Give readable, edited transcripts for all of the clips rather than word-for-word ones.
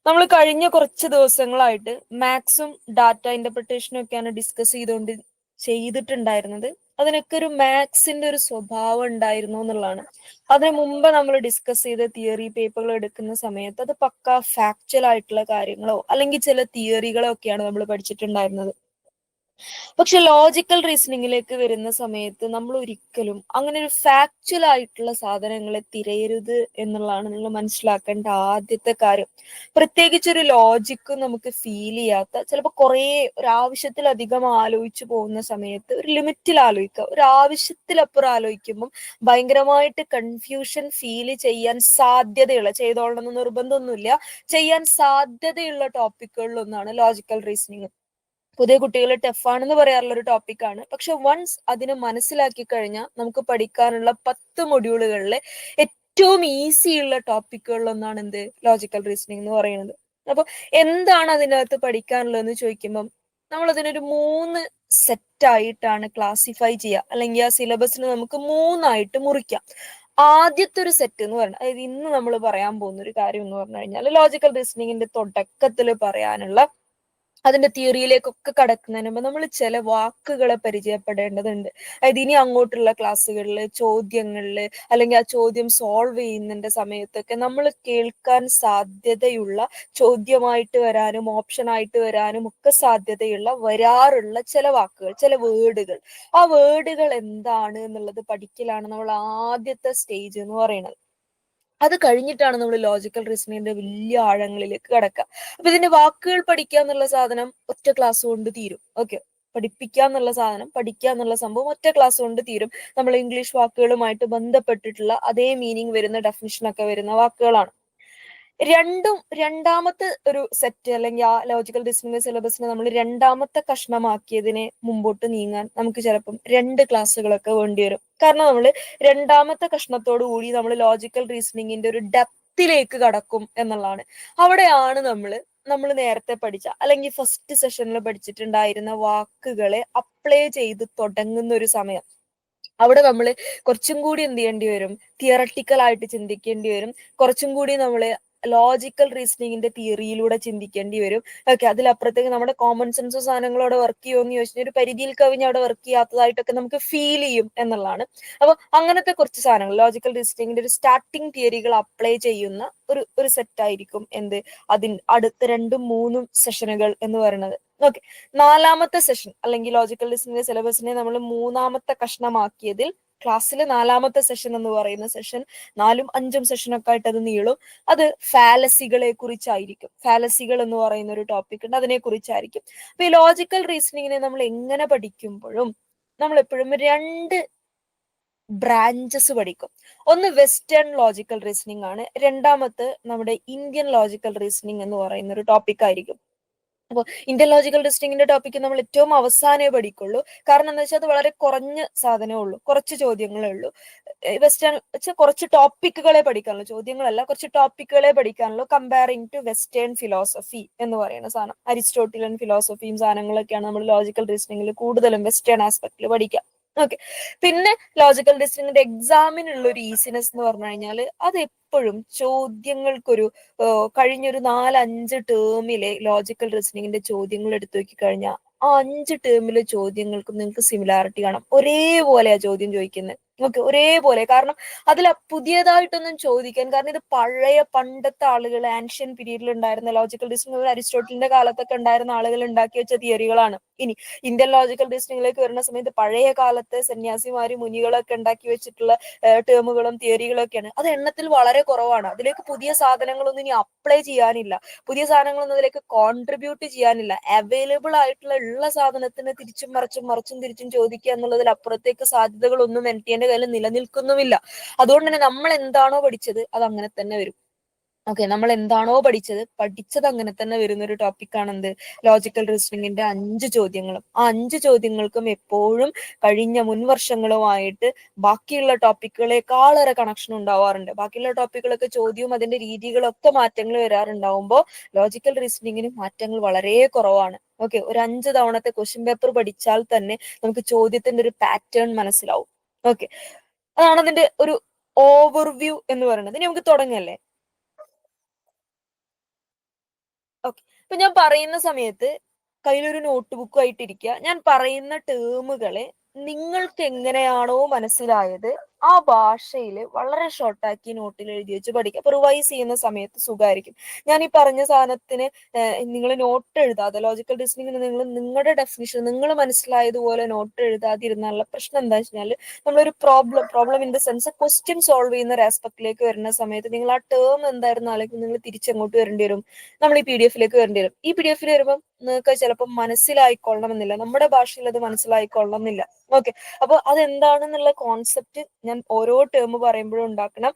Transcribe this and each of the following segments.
നമ്മൾ കഴിഞ്ഞ കുറച്ച് ദിവസങ്ങളായിട്ട് മാത്സും ഡാറ്റ ഇന്റർപ്രിട്ടേഷനും ഒക്കെയാണ് ഡിസ്കസ് ചെയ്തിട്ടുണ്ടായിരുന്നത്. അതിനൊക്കെ ഒരു മാത്സിന്റെ ഒരു സ്വഭാവം ഉണ്ടായിരുന്നു എന്നുള്ളതാണ്. അതിനു മുമ്പ് നമ്മൾ ഡിസ്കസ് ചെയ്ത തിയറി പേപ്പറുകൾ എടുക്കുന്ന സമയത്ത് അത് പക്ക ഫാക്ച്വൽ ആയിട്ടുള്ള കാര്യങ്ങളോ അല്ലെങ്കിൽ ചില തിയറികളോ ഒക്കെയാണ് നമ്മൾ പഠിച്ചിട്ടുണ്ടായിരുന്നത്. പക്ഷെ ലോജിക്കൽ റീസണിങ്ങിലേക്ക് വരുന്ന സമയത്ത് നമ്മൾ ഒരിക്കലും അങ്ങനെ ഒരു ഫാക്ച്വൽ ആയിട്ടുള്ള സാധനങ്ങളെ തിരയരുത് എന്നുള്ളതാണ് നിങ്ങൾ മനസ്സിലാക്കേണ്ട ആദ്യത്തെ കാര്യം. പ്രത്യേകിച്ച് ഒരു ലോജിക്കും നമുക്ക് ഫീൽ ചെയ്യാത്ത, ചിലപ്പോൾ കുറേ ഒരു ആവശ്യത്തിലധികം ആലോചിച്ചു പോകുന്ന സമയത്ത് ഒരു ലിമിറ്റിൽ ആലോചിക്കുക, ഒരു ആവശ്യത്തിലപ്പുറം ആലോചിക്കുമ്പോൾ ഭയങ്കരമായിട്ട് കൺഫ്യൂഷൻ ഫീൽ ചെയ്യാൻ സാധ്യതയുള്ള, ചെയ്തോളണമെന്ന് നിർബന്ധമൊന്നുമില്ല, ചെയ്യാൻ സാധ്യതയുള്ള ടോപ്പിക്കുകളിലൊന്നാണ് ലോജിക്കൽ റീസണിങ്. പുതിയ കുട്ടികൾ ടഫാണെന്ന് പറയാറുള്ള ഒരു ടോപ്പിക്കാണ്. പക്ഷെ വൺസ് അതിനെ മനസ്സിലാക്കി കഴിഞ്ഞാൽ നമുക്ക് പഠിക്കാനുള്ള 10 മൊഡ്യൂളുകളിലെ ഏറ്റവും ഈസി ഉള്ള ടോപ്പിക്കുകളിലൊന്നാണ് എന്ത് ലോജിക്കൽ റീസണിങ് എന്ന് പറയുന്നത്. അപ്പൊ എന്താണ് അതിനകത്ത് പഠിക്കാനുള്ളതെന്ന് ചോദിക്കുമ്പം നമ്മൾ അതിനൊരു 3 സെറ്റായിട്ടാണ് ക്ലാസിഫൈ ചെയ്യുക, അല്ലെങ്കിൽ ആ സിലബസിന് നമുക്ക് 3ആയിട്ട് മുറിക്കാം. ആദ്യത്തെ ഒരു സെറ്റ് എന്ന് പറഞ്ഞാൽ, അതായത് ഇന്ന് നമ്മൾ പറയാൻ പോകുന്ന ഒരു കാര്യം എന്ന് പറഞ്ഞു കഴിഞ്ഞാൽ ലോജിക്കൽ റീസണിങ്ങിന്റെ തുടക്കത്തിൽ പറയാനുള്ള, അതിന്റെ തിയറിയിലേക്കൊക്കെ കടക്കുന്നതിന് മുമ്പ് നമ്മൾ ചില വാക്കുകളെ പരിചയപ്പെടേണ്ടതുണ്ട്. അതായത് ഇനി അങ്ങോട്ടുള്ള ക്ലാസ്സുകളിൽ, ചോദ്യങ്ങളിൽ, അല്ലെങ്കിൽ ആ ചോദ്യം സോൾവ് ചെയ്യുന്നതിന്റെ സമയത്തൊക്കെ നമ്മൾ കേൾക്കാൻ സാധ്യതയുള്ള, ചോദ്യമായിട്ട് വരാനും ഓപ്ഷനായിട്ട് വരാനും ഒക്കെ സാധ്യതയുള്ള വരാറുള്ള ചില വാക്കുകൾ, ചില വേർഡുകൾ. ആ വേർഡുകൾ എന്താണ് എന്നുള്ളത് പഠിക്കലാണ് നമ്മൾ ആദ്യത്തെ സ്റ്റേജ് എന്ന് പറയുന്നത്. അത് കഴിഞ്ഞിട്ടാണ് നമ്മൾ ലോജിക്കൽ റീസണിങ്ങിന്റെ വലിയ ആഴങ്ങളിലേക്ക് കടക്കുക. അപ്പൊ ഇതിന്റെ വാക്കുകൾ പഠിക്കുക എന്നുള്ള സാധനം ഒറ്റ ക്ലാസ് കൊണ്ട് തീരും. ഓക്കെ, പഠിപ്പിക്കുക എന്നുള്ള സാധനം, പഠിക്കുക എന്നുള്ള സംഭവം ഒറ്റ ക്ലാസ് കൊണ്ട് തീരും. നമ്മൾ ഇംഗ്ലീഷ് വാക്കുകളുമായിട്ട് ബന്ധപ്പെട്ടിട്ടുള്ള അതേ മീനിങ് വരുന്ന, ഡെഫിനിഷൻ ഒക്കെ വരുന്ന വാക്കുകളാണ്. രണ്ടാമത്തെ ഒരു സെറ്റ്, അല്ലെങ്കിൽ ആ ലോജിക്കൽ റീസണിങ് സിലബസിനെ നമ്മൾ രണ്ടാമത്തെ കഷ്ണമാക്കിയതിനെ മുമ്പോട്ട് നീങ്ങാൻ നമുക്ക് ചിലപ്പം 2 ക്ലാസ്സുകളൊക്കെ വേണ്ടി വരും. കാരണം നമ്മൾ രണ്ടാമത്തെ കഷ്ണത്തോടു കൂടി നമ്മൾ ലോജിക്കൽ റീസണിങ്ങിന്റെ ഒരു ഡെപ്തിലേക്ക് കടക്കും എന്നുള്ളതാണ്. അവിടെയാണ് നമ്മൾ നേരത്തെ പഠിച്ച, അല്ലെങ്കിൽ ഫസ്റ്റ് സെഷനിൽ പഠിച്ചിട്ടുണ്ടായിരുന്ന വാക്കുകളെ അപ്ലൈ ചെയ്ത് തുടങ്ങുന്ന ഒരു സമയം. അവിടെ നമ്മൾ കുറച്ചും കൂടി എന്ത് ചെയ്യേണ്ടി വരും, തിയറട്ടിക്കൽ ആയിട്ട് ചിന്തിക്കേണ്ടി വരും. കുറച്ചും കൂടി നമ്മൾ ലോജിക്കൽ റീസണിങ്ങിന്റെ തിയറിയിലൂടെ ചിന്തിക്കേണ്ടി വരും. ഓക്കെ, അതിലപ്പുറത്തേക്ക് നമ്മുടെ കോമൺ സെൻസോ സാധനങ്ങളോടെ വർക്ക് ചെയ്യുമെന്ന് ചോദിച്ചാൽ ഒരു പരിധിയിൽ കവിഞ്ഞ് അവിടെ വർക്ക് ചെയ്യാത്തതായിട്ടൊക്കെ നമുക്ക് ഫീൽ ചെയ്യും എന്നുള്ളതാണ്. അപ്പൊ അങ്ങനത്തെ കുറച്ച് സാധനങ്ങൾ, ലോജിക്കൽ റീസണിങ്ങിന്റെ ഒരു സ്റ്റാർട്ടിങ് തിയറികൾ അപ്ലൈ ചെയ്യുന്ന ഒരു സെറ്റ് ആയിരിക്കും അടുത്ത 2ഉം 3ഉം സെഷനുകൾ എന്ന് പറയുന്നത്. ഓക്കെ, 4ാമത്തെ സെഷൻ, അല്ലെങ്കിൽ ലോജിക്കൽ റീസണിങ്ങിന്റെ സിലബസിനെ നമ്മൾ 3ാമത്തെ കഷ്ണമാക്കിയതിൽ ക്ലാസ്സിൽ 4ാമത്തെ സെഷൻ എന്ന് പറയുന്ന സെഷൻ 4ഉം 5ഉം സെഷനൊക്കെ ആയിട്ട് അത് നീളും. അത് ഫാലസികളെ കുറിച്ചായിരിക്കും. ഫാലസികൾ എന്ന് പറയുന്ന ഒരു ടോപ്പിക് ഉണ്ട്, അതിനെ കുറിച്ചായിരിക്കും. അപ്പൊ ഈ ലോജിക്കൽ റീസണിങ്ങിനെ നമ്മൾ എങ്ങനെ പഠിക്കുമ്പോഴും നമ്മൾ എപ്പോഴും 2 ബ്രാഞ്ചസ് പഠിക്കും. ഒന്ന് വെസ്റ്റേൺ ലോജിക്കൽ റീസണിങ് ആണ്, രണ്ടാമത്തെ നമ്മുടെ ഇന്ത്യൻ ലോജിക്കൽ റീസണിങ് എന്ന് പറയുന്ന ഒരു ടോപ്പിക് ആയിരിക്കും. അപ്പോൾ ഇന്ത്യൻ ലോജിക്കൽ റീസണിങ്ങിന്റെ ടോപ്പിക്ക് നമ്മൾ ഏറ്റവും അവസാനമേ പഠിക്കുള്ളൂ. കാരണം എന്താ വെച്ചാൽ അത് വളരെ കുറഞ്ഞ സാധനമേ ഉള്ളൂ, കുറച്ച് ചോദ്യങ്ങളേ ഉള്ളൂ. വെസ്റ്റേൺ വെച്ചാൽ കുറച്ച് ടോപ്പിക്കുകളെ പഠിക്കാനുള്ളൂ, ചോദ്യങ്ങളല്ല, കുറച്ച് ടോപ്പിക്കുകളെ പഠിക്കാനുള്ളൂ. കമ്പയറിംഗ് ടു വെസ്റ്റേൺ ഫിലോസഫി എന്ന് പറയുന്ന സാധനം, അരിസ്റ്റോട്ടിലൻ ഫിലോസഫിയും സാധനങ്ങളൊക്കെയാണ് നമ്മൾ ലോജിക്കൽ റീസണിങ്ങിൽ കൂടുതലും വെസ്റ്റേൺ ആസ്പെക്ടിൽ പഠിക്കുക. ഓക്കെ, പിന്നെ ലോജിക്കൽ റീസണിങ്ങിന്റെ എക്സാമിനുള്ള ഒരു ഈസിനെസ് എന്ന് പറഞ്ഞു കഴിഞ്ഞാൽ അത് എപ്പോഴും ചോദ്യങ്ങൾക്കൊരു കഴിഞ്ഞൊരു 4-5 ടേമിലെ ലോജിക്കൽ റീസണിങ്ങിന്റെ ചോദ്യങ്ങൾ എടുത്തു നോക്കി കഴിഞ്ഞാൽ ആ 5 ടേമിലെ ചോദ്യങ്ങൾക്കും നിങ്ങൾക്ക് സിമിലാരിറ്റി കാണാം. ഒരേപോലെയാ ചോദ്യം ചോദിക്കുന്നത്. ഓക്കെ, ഒരേപോലെ. കാരണം അതിൽ പുതിയതായിട്ടൊന്നും ചോദിക്കാൻ, കാരണം ഇത് പണ്ടത്തെ ആളുകൾ, ആൻഷ്യൻ പീരീഡിൽ ഉണ്ടായിരുന്ന ലോജിക്കൽ റീസണിങ്, അരിസ്റ്റോട്ടലിന്റെ കാലത്തൊക്കെ ഉണ്ടായിരുന്ന ആളുകൾ ഉണ്ടാക്കി വെച്ച തിയറികളാണ്. ഇനി ഇന്ത്യൻ ലോജിക്കൽ റീസണിങ്ങിലേക്ക് വരുന്ന സമയത്ത് പഴയ കാലത്തെ സന്യാസിമാരും മുനികളൊക്കെ ഉണ്ടാക്കി വെച്ചിട്ടുള്ള ടേമുകളും തിയറികളും ഒക്കെയാണ്. അത് എണ്ണത്തിൽ വളരെ കുറവാണ്. അതിലേക്ക് പുതിയ സാധനങ്ങളൊന്നും ഇനി അപ്ലൈ ചെയ്യാനില്ല, പുതിയ സാധനങ്ങളൊന്നും അതിലേക്ക് കോൺട്രിബ്യൂട്ട് ചെയ്യാനില്ല. അവൈലബിൾ ആയിട്ടുള്ള സാധനത്തിന് തിരിച്ചും മറിച്ചും തിരിച്ചും ചോദിക്കുക എന്നുള്ളതിൽ അപ്പുറത്തേക്ക് സാധ്യതകളൊന്നും എന്റെ കയ്യിൽ നിലനിൽക്കുന്നുമില്ല. അതുകൊണ്ട് തന്നെ നമ്മൾ എന്താണോ പഠിച്ചത് അത് അങ്ങനെ തന്നെ വരും. ഓക്കെ, നമ്മൾ എന്താണോ പഠിച്ചത് അങ്ങനെ തന്നെ വരുന്ന ഒരു ടോപ്പിക്കാണ് എന്ത് ലോജിക്കൽ റീസണിങ്ങിന്റെ 5 ചോദ്യങ്ങളും. ആ 5 ചോദ്യങ്ങൾക്കും എപ്പോഴും കഴിഞ്ഞ മുൻവർഷങ്ങളുമായിട്ട് ബാക്കിയുള്ള ടോപ്പിക്കുകളെക്കാളേറെ കണക്ഷൻ ഉണ്ടാവാറുണ്ട്. ബാക്കിയുള്ള ടോപ്പിക്കുകളൊക്കെ ചോദ്യവും അതിന്റെ രീതികളൊക്കെ മാറ്റങ്ങൾ വരാറുണ്ടാവുമ്പോൾ ലോജിക്കൽ റീസണിങ്ങിന് മാറ്റങ്ങൾ വളരെ കുറവാണ്. ഓക്കെ, ഒരു 5 തവണത്തെ ക്വസ്റ്റ്യൻ പേപ്പർ പഠിച്ചാൽ തന്നെ നമുക്ക് ചോദ്യത്തിന്റെ ഒരു പാറ്റേൺ മനസ്സിലാവും. ഓക്കെ, അതാണ് അതിന്റെ ഒരു ഓവർവ്യൂ എന്ന് പറയുന്നത്. ഇനി നമുക്ക് തുടങ്ങല്ലേ. ഓക്കെ. ഇപ്പൊ ഞാൻ പറയുന്ന സമയത്ത് കയ്യിലൊരു നോട്ട് ബുക്കുമായിട്ടിരിക്കുക. ഞാൻ പറയുന്ന ടേമുകളെ നിങ്ങൾക്ക് എങ്ങനെയാണോ മനസ്സിലായത് ആ ഭാഷയില് വളരെ ഷോർട്ടാക്കി നോട്ടിൽ എഴുതി വെച്ച് പഠിക്കുക. അപ്പൊ റിവൈസ് ചെയ്യുന്ന സമയത്ത് സുഖമായിരിക്കും. ഞാൻ ഈ പറഞ്ഞ സാധനത്തിന് നിങ്ങൾ നോട്ട് എഴുതാതെ ലോജിക്കൽ റീസണിങ്ങിന് നിങ്ങൾ നിങ്ങളുടെ ഡെഫിനിഷൻ നിങ്ങൾ മനസ്സിലായതുപോലെ നോട്ട് എഴുതാതിരുന്നുള്ള പ്രശ്നം എന്താ വെച്ചാൽ നമ്മളൊരു problem in the sense question solve ചെയ്യുന്ന ഒരു ആസ്പെക്ടിലേക്ക് വരുന്ന സമയത്ത് നിങ്ങൾ ആ ടേം എന്തായിരുന്നു അല്ലെങ്കിൽ നിങ്ങൾ തിരിച്ചങ്ങോട്ട് വരേണ്ടി വരും. നമ്മൾ ഈ PDF-ലേക്ക് വരേണ്ടി വരും. ഈ PDF-ൽ വരുമ്പോൾ നിങ്ങൾക്ക് ചിലപ്പോൾ മനസ്സിലായിക്കൊള്ളണമെന്നില്ല, നമ്മുടെ ഭാഷയിൽ അത് മനസ്സിലായിക്കൊള്ളണമെന്നില്ല. ഓക്കെ. അപ്പൊ അതെന്താണെന്നുള്ള കോൺസെപ്റ്റ് ഞാൻ ഓരോ ടേം പറയുമ്പോഴും ഉണ്ടാക്കണം.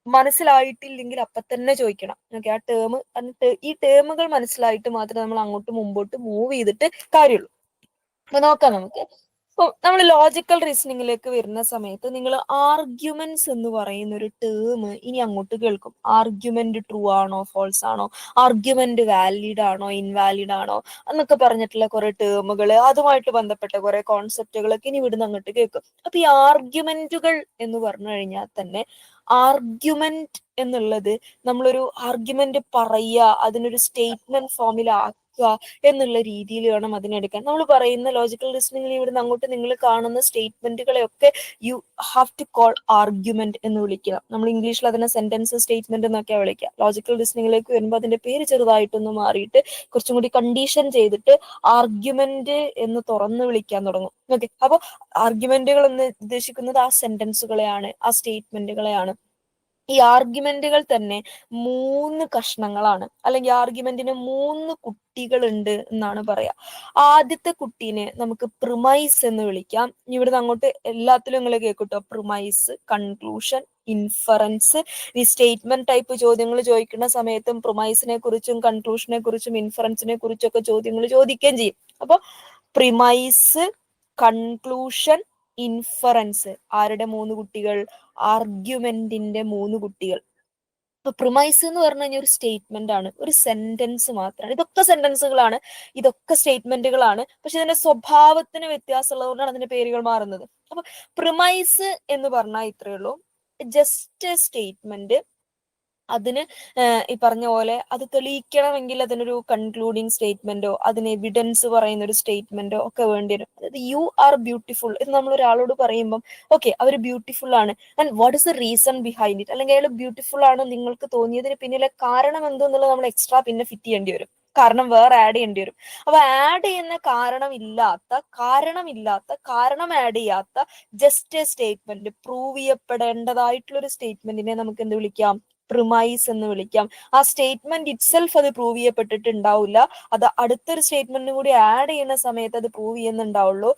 മനസ്സിലായിട്ടില്ലെങ്കിൽ അപ്പൊ തന്നെ ചോദിക്കണം. ഓക്കെ. ആ ടേം എന്നിട്ട് ഈ ടേമുകൾ മനസ്സിലായിട്ട് മാത്രമേ നമ്മൾ അങ്ങോട്ട് മുമ്പോട്ട് മൂവ് ചെയ്തിട്ട് കാര്യമുള്ളൂ. അപ്പൊ നോക്കാം നമുക്ക്. ഇപ്പൊ നമ്മൾ ലോജിക്കൽ റീസണിങ്ങിലേക്ക് വരുന്ന സമയത്ത് നിങ്ങൾ ആർഗ്യുമെന്റ്സ് എന്ന് പറയുന്ന ഒരു ടേം ഇനി അങ്ങോട്ട് കേൾക്കും. ആർഗ്യുമെന്റ് ട്രൂ ആണോ ഫോൾസ് ആണോ, ആർഗ്യുമെന്റ് വാലിഡ് ആണോ ഇൻവാലിഡ് ആണോ എന്നൊക്കെ പറഞ്ഞിട്ടുള്ള കുറെ ടേമുകൾ, അതുമായിട്ട് ബന്ധപ്പെട്ട കുറെ കോൺസെപ്റ്റുകളൊക്കെ ഇനി ഇവിടുന്ന് അങ്ങോട്ട് കേൾക്കും. അപ്പൊ ഈ ആർഗ്യുമെന്റുകൾ എന്ന് പറഞ്ഞു കഴിഞ്ഞാൽ തന്നെ ആർഗ്യുമെന്റ് എന്നുള്ളത് നമ്മളൊരു ആർഗ്യുമെന്റ് പറയുക, അതിനൊരു സ്റ്റേറ്റ്മെന്റ് ഫോമിലാക്കുക എന്നുള്ള രീതിയിൽ വേണം അതിനെടുക്കാൻ. നമ്മൾ പറയുന്ന ലോജിക്കൽ റീസണിങ്ങിൽ ഇവിടുന്ന് അങ്ങോട്ട് നിങ്ങൾ കാണുന്ന സ്റ്റേറ്റ്മെന്റുകളെയൊക്കെ you have to call argument എന്ന് വിളിക്കുക. നമ്മൾ ഇംഗ്ലീഷിൽ അതിനെ സെന്റൻസ് സ്റ്റേറ്റ്മെന്റ് എന്നൊക്കെ വിളിക്കുക. ലോജിക്കൽ റീസണിങ്ങിലേക്ക് വരുമ്പോൾ അതിന്റെ പേര് ചെറുതായിട്ടൊന്ന് മാറിയിട്ട് കുറച്ചും കൂടി കണ്ടീഷൻ ചെയ്തിട്ട് ആർഗ്യുമെന്റ് എന്ന് തുറന്ന് വിളിക്കാൻ തുടങ്ങും. ഓക്കെ. അപ്പൊ ആർഗ്യുമെന്റുകൾ എന്ന് ഉദ്ദേശിക്കുന്നത് ആ സെന്റൻസുകളെയാണ്, ആ സ്റ്റേറ്റ്മെന്റുകളെയാണ്. ഈ ആർഗ്യുമെന്റുകൾ തന്നെ 3 കഷ്ണങ്ങളാണ്, അല്ലെങ്കിൽ ആർഗ്യുമെന്റിന് 3 കുട്ടികളുണ്ട് എന്നാണ് പറയാ. ആദ്യത്തെ കുട്ടീനെ നമുക്ക് പ്രിമൈസ് എന്ന് വിളിക്കാം. ഇവിടുന്ന് അങ്ങോട്ട് എല്ലാത്തിലും നിങ്ങൾ കേൾക്കൂട്ടോ, പ്രിമൈസ്, കൺക്ലൂഷൻ, ഇൻഫറൻസ്. ഈ സ്റ്റേറ്റ്മെന്റ് ടൈപ്പ് ചോദ്യങ്ങൾ ചോദിക്കുന്ന സമയത്തും പ്രിമൈസിനെ കുറിച്ചും കൺക്ലൂഷനെ കുറിച്ചും ഇൻഫറൻസിനെ കുറിച്ചൊക്കെ ചോദ്യങ്ങൾ ചോദിക്കുകയും ചെയ്യും. അപ്പൊ പ്രിമൈസ്, കൺക്ലൂഷൻ, ഇൻഫറൻസ് ആരുടെ 3 കുട്ടികൾ? ആർഗ്യുമെന്റിന്റെ 3 കുട്ടികൾ. ഇപ്പൊ പ്രിമൈസ് എന്ന് പറഞ്ഞു കഴിഞ്ഞാൽ ഒരു സ്റ്റേറ്റ്മെന്റ് ആണ്, ഒരു സെന്റൻസ് മാത്രമാണ്. ഇതൊക്കെ സെന്റൻസുകളാണ്, ഇതൊക്കെ സ്റ്റേറ്റ്മെന്റുകളാണ്. പക്ഷെ ഇതിന്റെ സ്വഭാവത്തിന് വ്യത്യാസമുള്ളതുകൊണ്ടാണ് അതിന്റെ പേരുകൾ മാറുന്നത്. അപ്പൊ പ്രിമൈസ് എന്ന് പറഞ്ഞാൽ ഇത്രയേ ഉള്ളൂ, ജസ്റ്റ് സ്റ്റേറ്റ്മെന്റ്. അതിന് ഈ പറഞ്ഞ പോലെ അത് തെളിയിക്കണമെങ്കിൽ അതിനൊരു കൺക്ലൂഡിങ് സ്റ്റേറ്റ്മെന്റോ അതിന് എവിഡൻസ് പറയുന്ന ഒരു സ്റ്റേറ്റ്മെന്റോ ഒക്കെ വേണ്ടി വരും. അതായത് യു ആർ ബ്യൂട്ടിഫുൾ ഇത് നമ്മൾ ഒരാളോട് പറയുമ്പം ഓക്കെ അവർ ബ്യൂട്ടിഫുൾ ആണ്, and what is the reason behind it, അല്ലെങ്കിൽ അയാൾ ബ്യൂട്ടിഫുൾ ആണ് നിങ്ങൾക്ക് തോന്നിയതിന് പിന്നിലെ കാരണം എന്തോന്നുള്ളത് നമ്മൾ എക്സ്ട്രാ പിന്നെ ഫിറ്റ് ചെയ്യേണ്ടി വരും, കാരണം വേറെ ആഡ് ചെയ്യേണ്ടി വരും. അപ്പൊ ആഡ് ചെയ്യുന്ന കാരണം ആഡ് ചെയ്യാത്ത ജസ്റ്റ് സ്റ്റേറ്റ്മെന്റ്, പ്രൂവ് ചെയ്യപ്പെടേണ്ടതായിട്ടുള്ള ഒരു സ്റ്റേറ്റ്മെന്റിനെ നമുക്ക് എന്ത് വിളിക്കാം? പ്രിമൈസ് എന്ന് വിളിക്കാം. ആ സ്റ്റേറ്റ്മെന്റ് ഇറ്റ്സെൽഫ് അത് പ്രൂവ് ചെയ്യപ്പെട്ടിട്ടുണ്ടാവില്ല, അത് അടുത്തൊരു സ്റ്റേറ്റ്മെന്റും കൂടി ആഡ് ചെയ്യുന്ന സമയത്ത് അത് പ്രൂവ് ചെയ്യുന്നുണ്ടാവുള്ളൂ.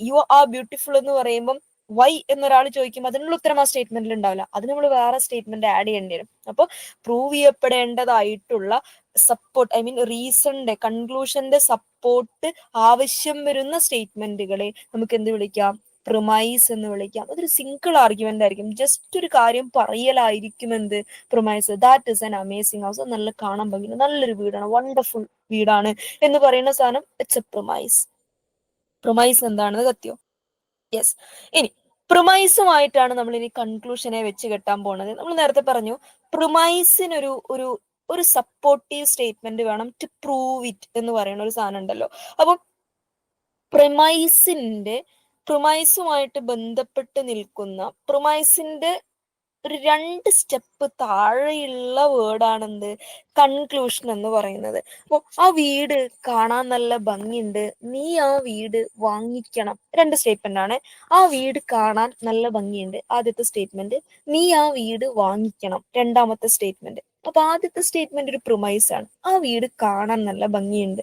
യു ആർ ബ്യൂട്ടിഫുൾ എന്ന് പറയുമ്പം വൈ എന്നൊരാൾ ചോദിക്കും, അതിനുള്ള ഉത്തരം ആ സ്റ്റേറ്റ്മെന്റിൽ ഉണ്ടാവില്ല, അത് നമ്മൾ വേറെ സ്റ്റേറ്റ്മെന്റ് ആഡ് ചെയ്യേണ്ടി വരും. അപ്പോൾ പ്രൂവ് ചെയ്യപ്പെടേണ്ടതായിട്ടുള്ള സപ്പോർട്ട്, ഐ മീൻ റീസണിന്റെ, കൺക്ലൂഷന്റെ സപ്പോർട്ട് ആവശ്യം വരുന്ന സ്റ്റേറ്റ്മെന്റുകളെ നമുക്ക് എന്ത് വിളിക്കാം? പ്രിമൈസ് എന്ന് വിളിക്കാം. അതൊരു സിംഗിൾ ആർഗ്യുമെന്റ് ആയിരിക്കും, ജസ്റ്റ് ഒരു കാര്യം പറയലായിരിക്കും എന്ത്? Premise. That is an amazing house, നല്ല കാണാൻ ഭംഗിയുള്ള നല്ലൊരു വീടാണ്, വണ്ടർഫുൾ വീടാണ് എന്ന് പറയുന്ന സാധനം ഇറ്റ്സ് എ പ്രിമൈസ്. പ്രിമൈസ് എന്താണെന്ന് കത്തിയോ? യെസ്. ഇനി പ്രിമൈസുമായിട്ടാണ് നമ്മൾ ഇനി കൺക്ലൂഷനെ വെച്ച് കെട്ടാൻ പോണത്. നമ്മൾ നേരത്തെ പറഞ്ഞു പ്രിമൈസിനൊരു ഒരു ഒരു സപ്പോർട്ടീവ് സ്റ്റേറ്റ്മെന്റ് വേണം ടു പ്രൂവ് ഇറ്റ് എന്ന് പറയുന്ന ഒരു സാധനം ഉണ്ടല്ലോ. അപ്പൊ പ്രിമൈസുമായിട്ട് ബന്ധപ്പെട്ട് നിൽക്കുന്ന പ്രിമൈസിന്റെ ഒരു 2 സ്റ്റെപ്പ് താഴെയുള്ള വേർഡാണെന്ത്? കൺക്ലൂഷൻ എന്ന് പറയുന്നത്. അപ്പൊ ആ വീട് കാണാൻ നല്ല ഭംഗിയുണ്ട്, നീ ആ വീട് വാങ്ങിക്കണം. 2 സ്റ്റേറ്റ്മെന്റ് ആണ്. ആ വീട് കാണാൻ നല്ല ഭംഗിയുണ്ട് ആദ്യത്തെ സ്റ്റേറ്റ്മെന്റ്, നീ ആ വീട് വാങ്ങിക്കണം രണ്ടാമത്തെ സ്റ്റേറ്റ്മെന്റ്. അപ്പൊ ആദ്യത്തെ സ്റ്റേറ്റ്മെന്റ് ഒരു പ്രിമൈസ് ആണ്, ആ വീട് കാണാൻ നല്ല ഭംഗിയുണ്ട്.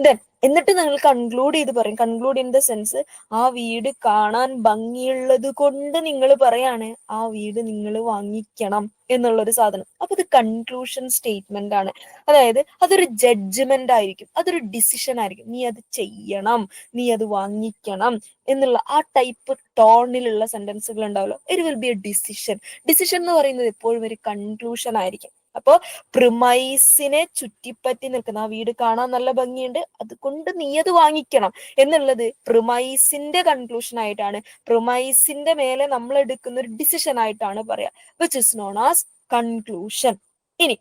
ദെൻ എന്നിട്ട് നിങ്ങൾ കൺക്ലൂഡ് ചെയ്ത് പറയും, കൺക്ലൂഡ് ഇൻ ദ സെൻസ് ആ വീട് കാണാൻ ഭംഗിയുള്ളത് കൊണ്ട് നിങ്ങൾ പറയാണ് ആ വീട് നിങ്ങൾ വാങ്ങിക്കണം എന്നുള്ളൊരു സാധനം. അപ്പൊ ഇത് കൺക്ലൂഷൻ സ്റ്റേറ്റ്മെന്റ് ആണ്. അതായത് അതൊരു ജഡ്ജ്മെന്റ് ആയിരിക്കും, അതൊരു ഡിസിഷൻ ആയിരിക്കും, നീ അത് ചെയ്യണം, നീ അത് വാങ്ങിക്കണം എന്നുള്ള ആ ടൈപ്പ് ടോണിലുള്ള സെന്റൻസുകൾ ഉണ്ടാവല്ലോ, it will be A decision. Decision എന്ന് പറയുന്നത് എപ്പോഴും ഒരു കൺക്ലൂഷൻ ആയിരിക്കും. അപ്പോ പ്രിമൈസിനെ ചുറ്റിപ്പറ്റി നിൽക്കുന്ന ആ വീട് കാണാൻ നല്ല ഭംഗിയുണ്ട് അതുകൊണ്ട് നീ അത് വാങ്ങിക്കണം എന്നുള്ളത് പ്രിമൈസിന്റെ കൺക്ലൂഷൻ ആയിട്ടാണ്, പ്രിമൈസിന്റെ മേലെ നമ്മൾ എടുക്കുന്ന ഒരു ഡിസിഷൻ ആയിട്ടാണ് പറയാ, which is known as conclusion. ഇനി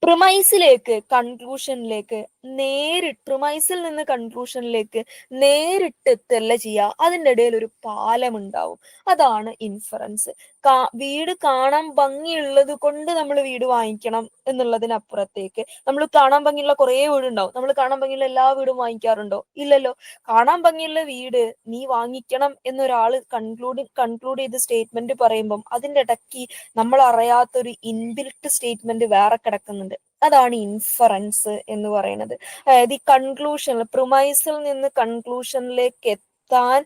പ്രിമൈസിലേക്ക് കൺക്ലൂഷനിലേക്ക് പ്രിമൈസിൽ നിന്ന് കൺക്ലൂഷനിലേക്ക് നേരിട്ട് എത്തല്ല ചെയ്യുക. അതിൻ്റെ ഇടയിൽ ഒരു പാലം ഉണ്ടാവും. അതാണ് ഇൻഫറൻസ്. വീട് കാണാൻ ഭംഗിയുള്ളത് കൊണ്ട് നമ്മൾ വീട് വാങ്ങിക്കണം എന്നുള്ളതിനപ്പുറത്തേക്ക്, നമ്മൾ കാണാൻ ഭംഗിയുള്ള കുറേ വീടുണ്ടാവും, നമ്മൾ കാണാൻ ഭംഗിയുള്ള എല്ലാ വീടും വാങ്ങിക്കാറുണ്ടോ? ഇല്ലല്ലോ. കാണാൻ ഭംഗിയുള്ള വീട് നീ വാങ്ങിക്കണം എന്നൊരാൾ കൺക്ലൂഡ് ചെയ്ത് സ്റ്റേറ്റ്മെന്റ് പറയുമ്പം അതിൻ്റെ ഇടയ്ക്ക് നമ്മൾ അറിയാത്തൊരു ഇൻബിൽട്ട് സ്റ്റേറ്റ്മെന്റ് വേറെ കിടക്കുന്നുണ്ട്. അതാണ് ഇൻഫറൻസ് എന്ന് പറയുന്നത്. അതായത് ഈ പ്രിമൈസിൽ നിന്ന് കൺക്ലൂഷനിലേക്ക് എത്താൻ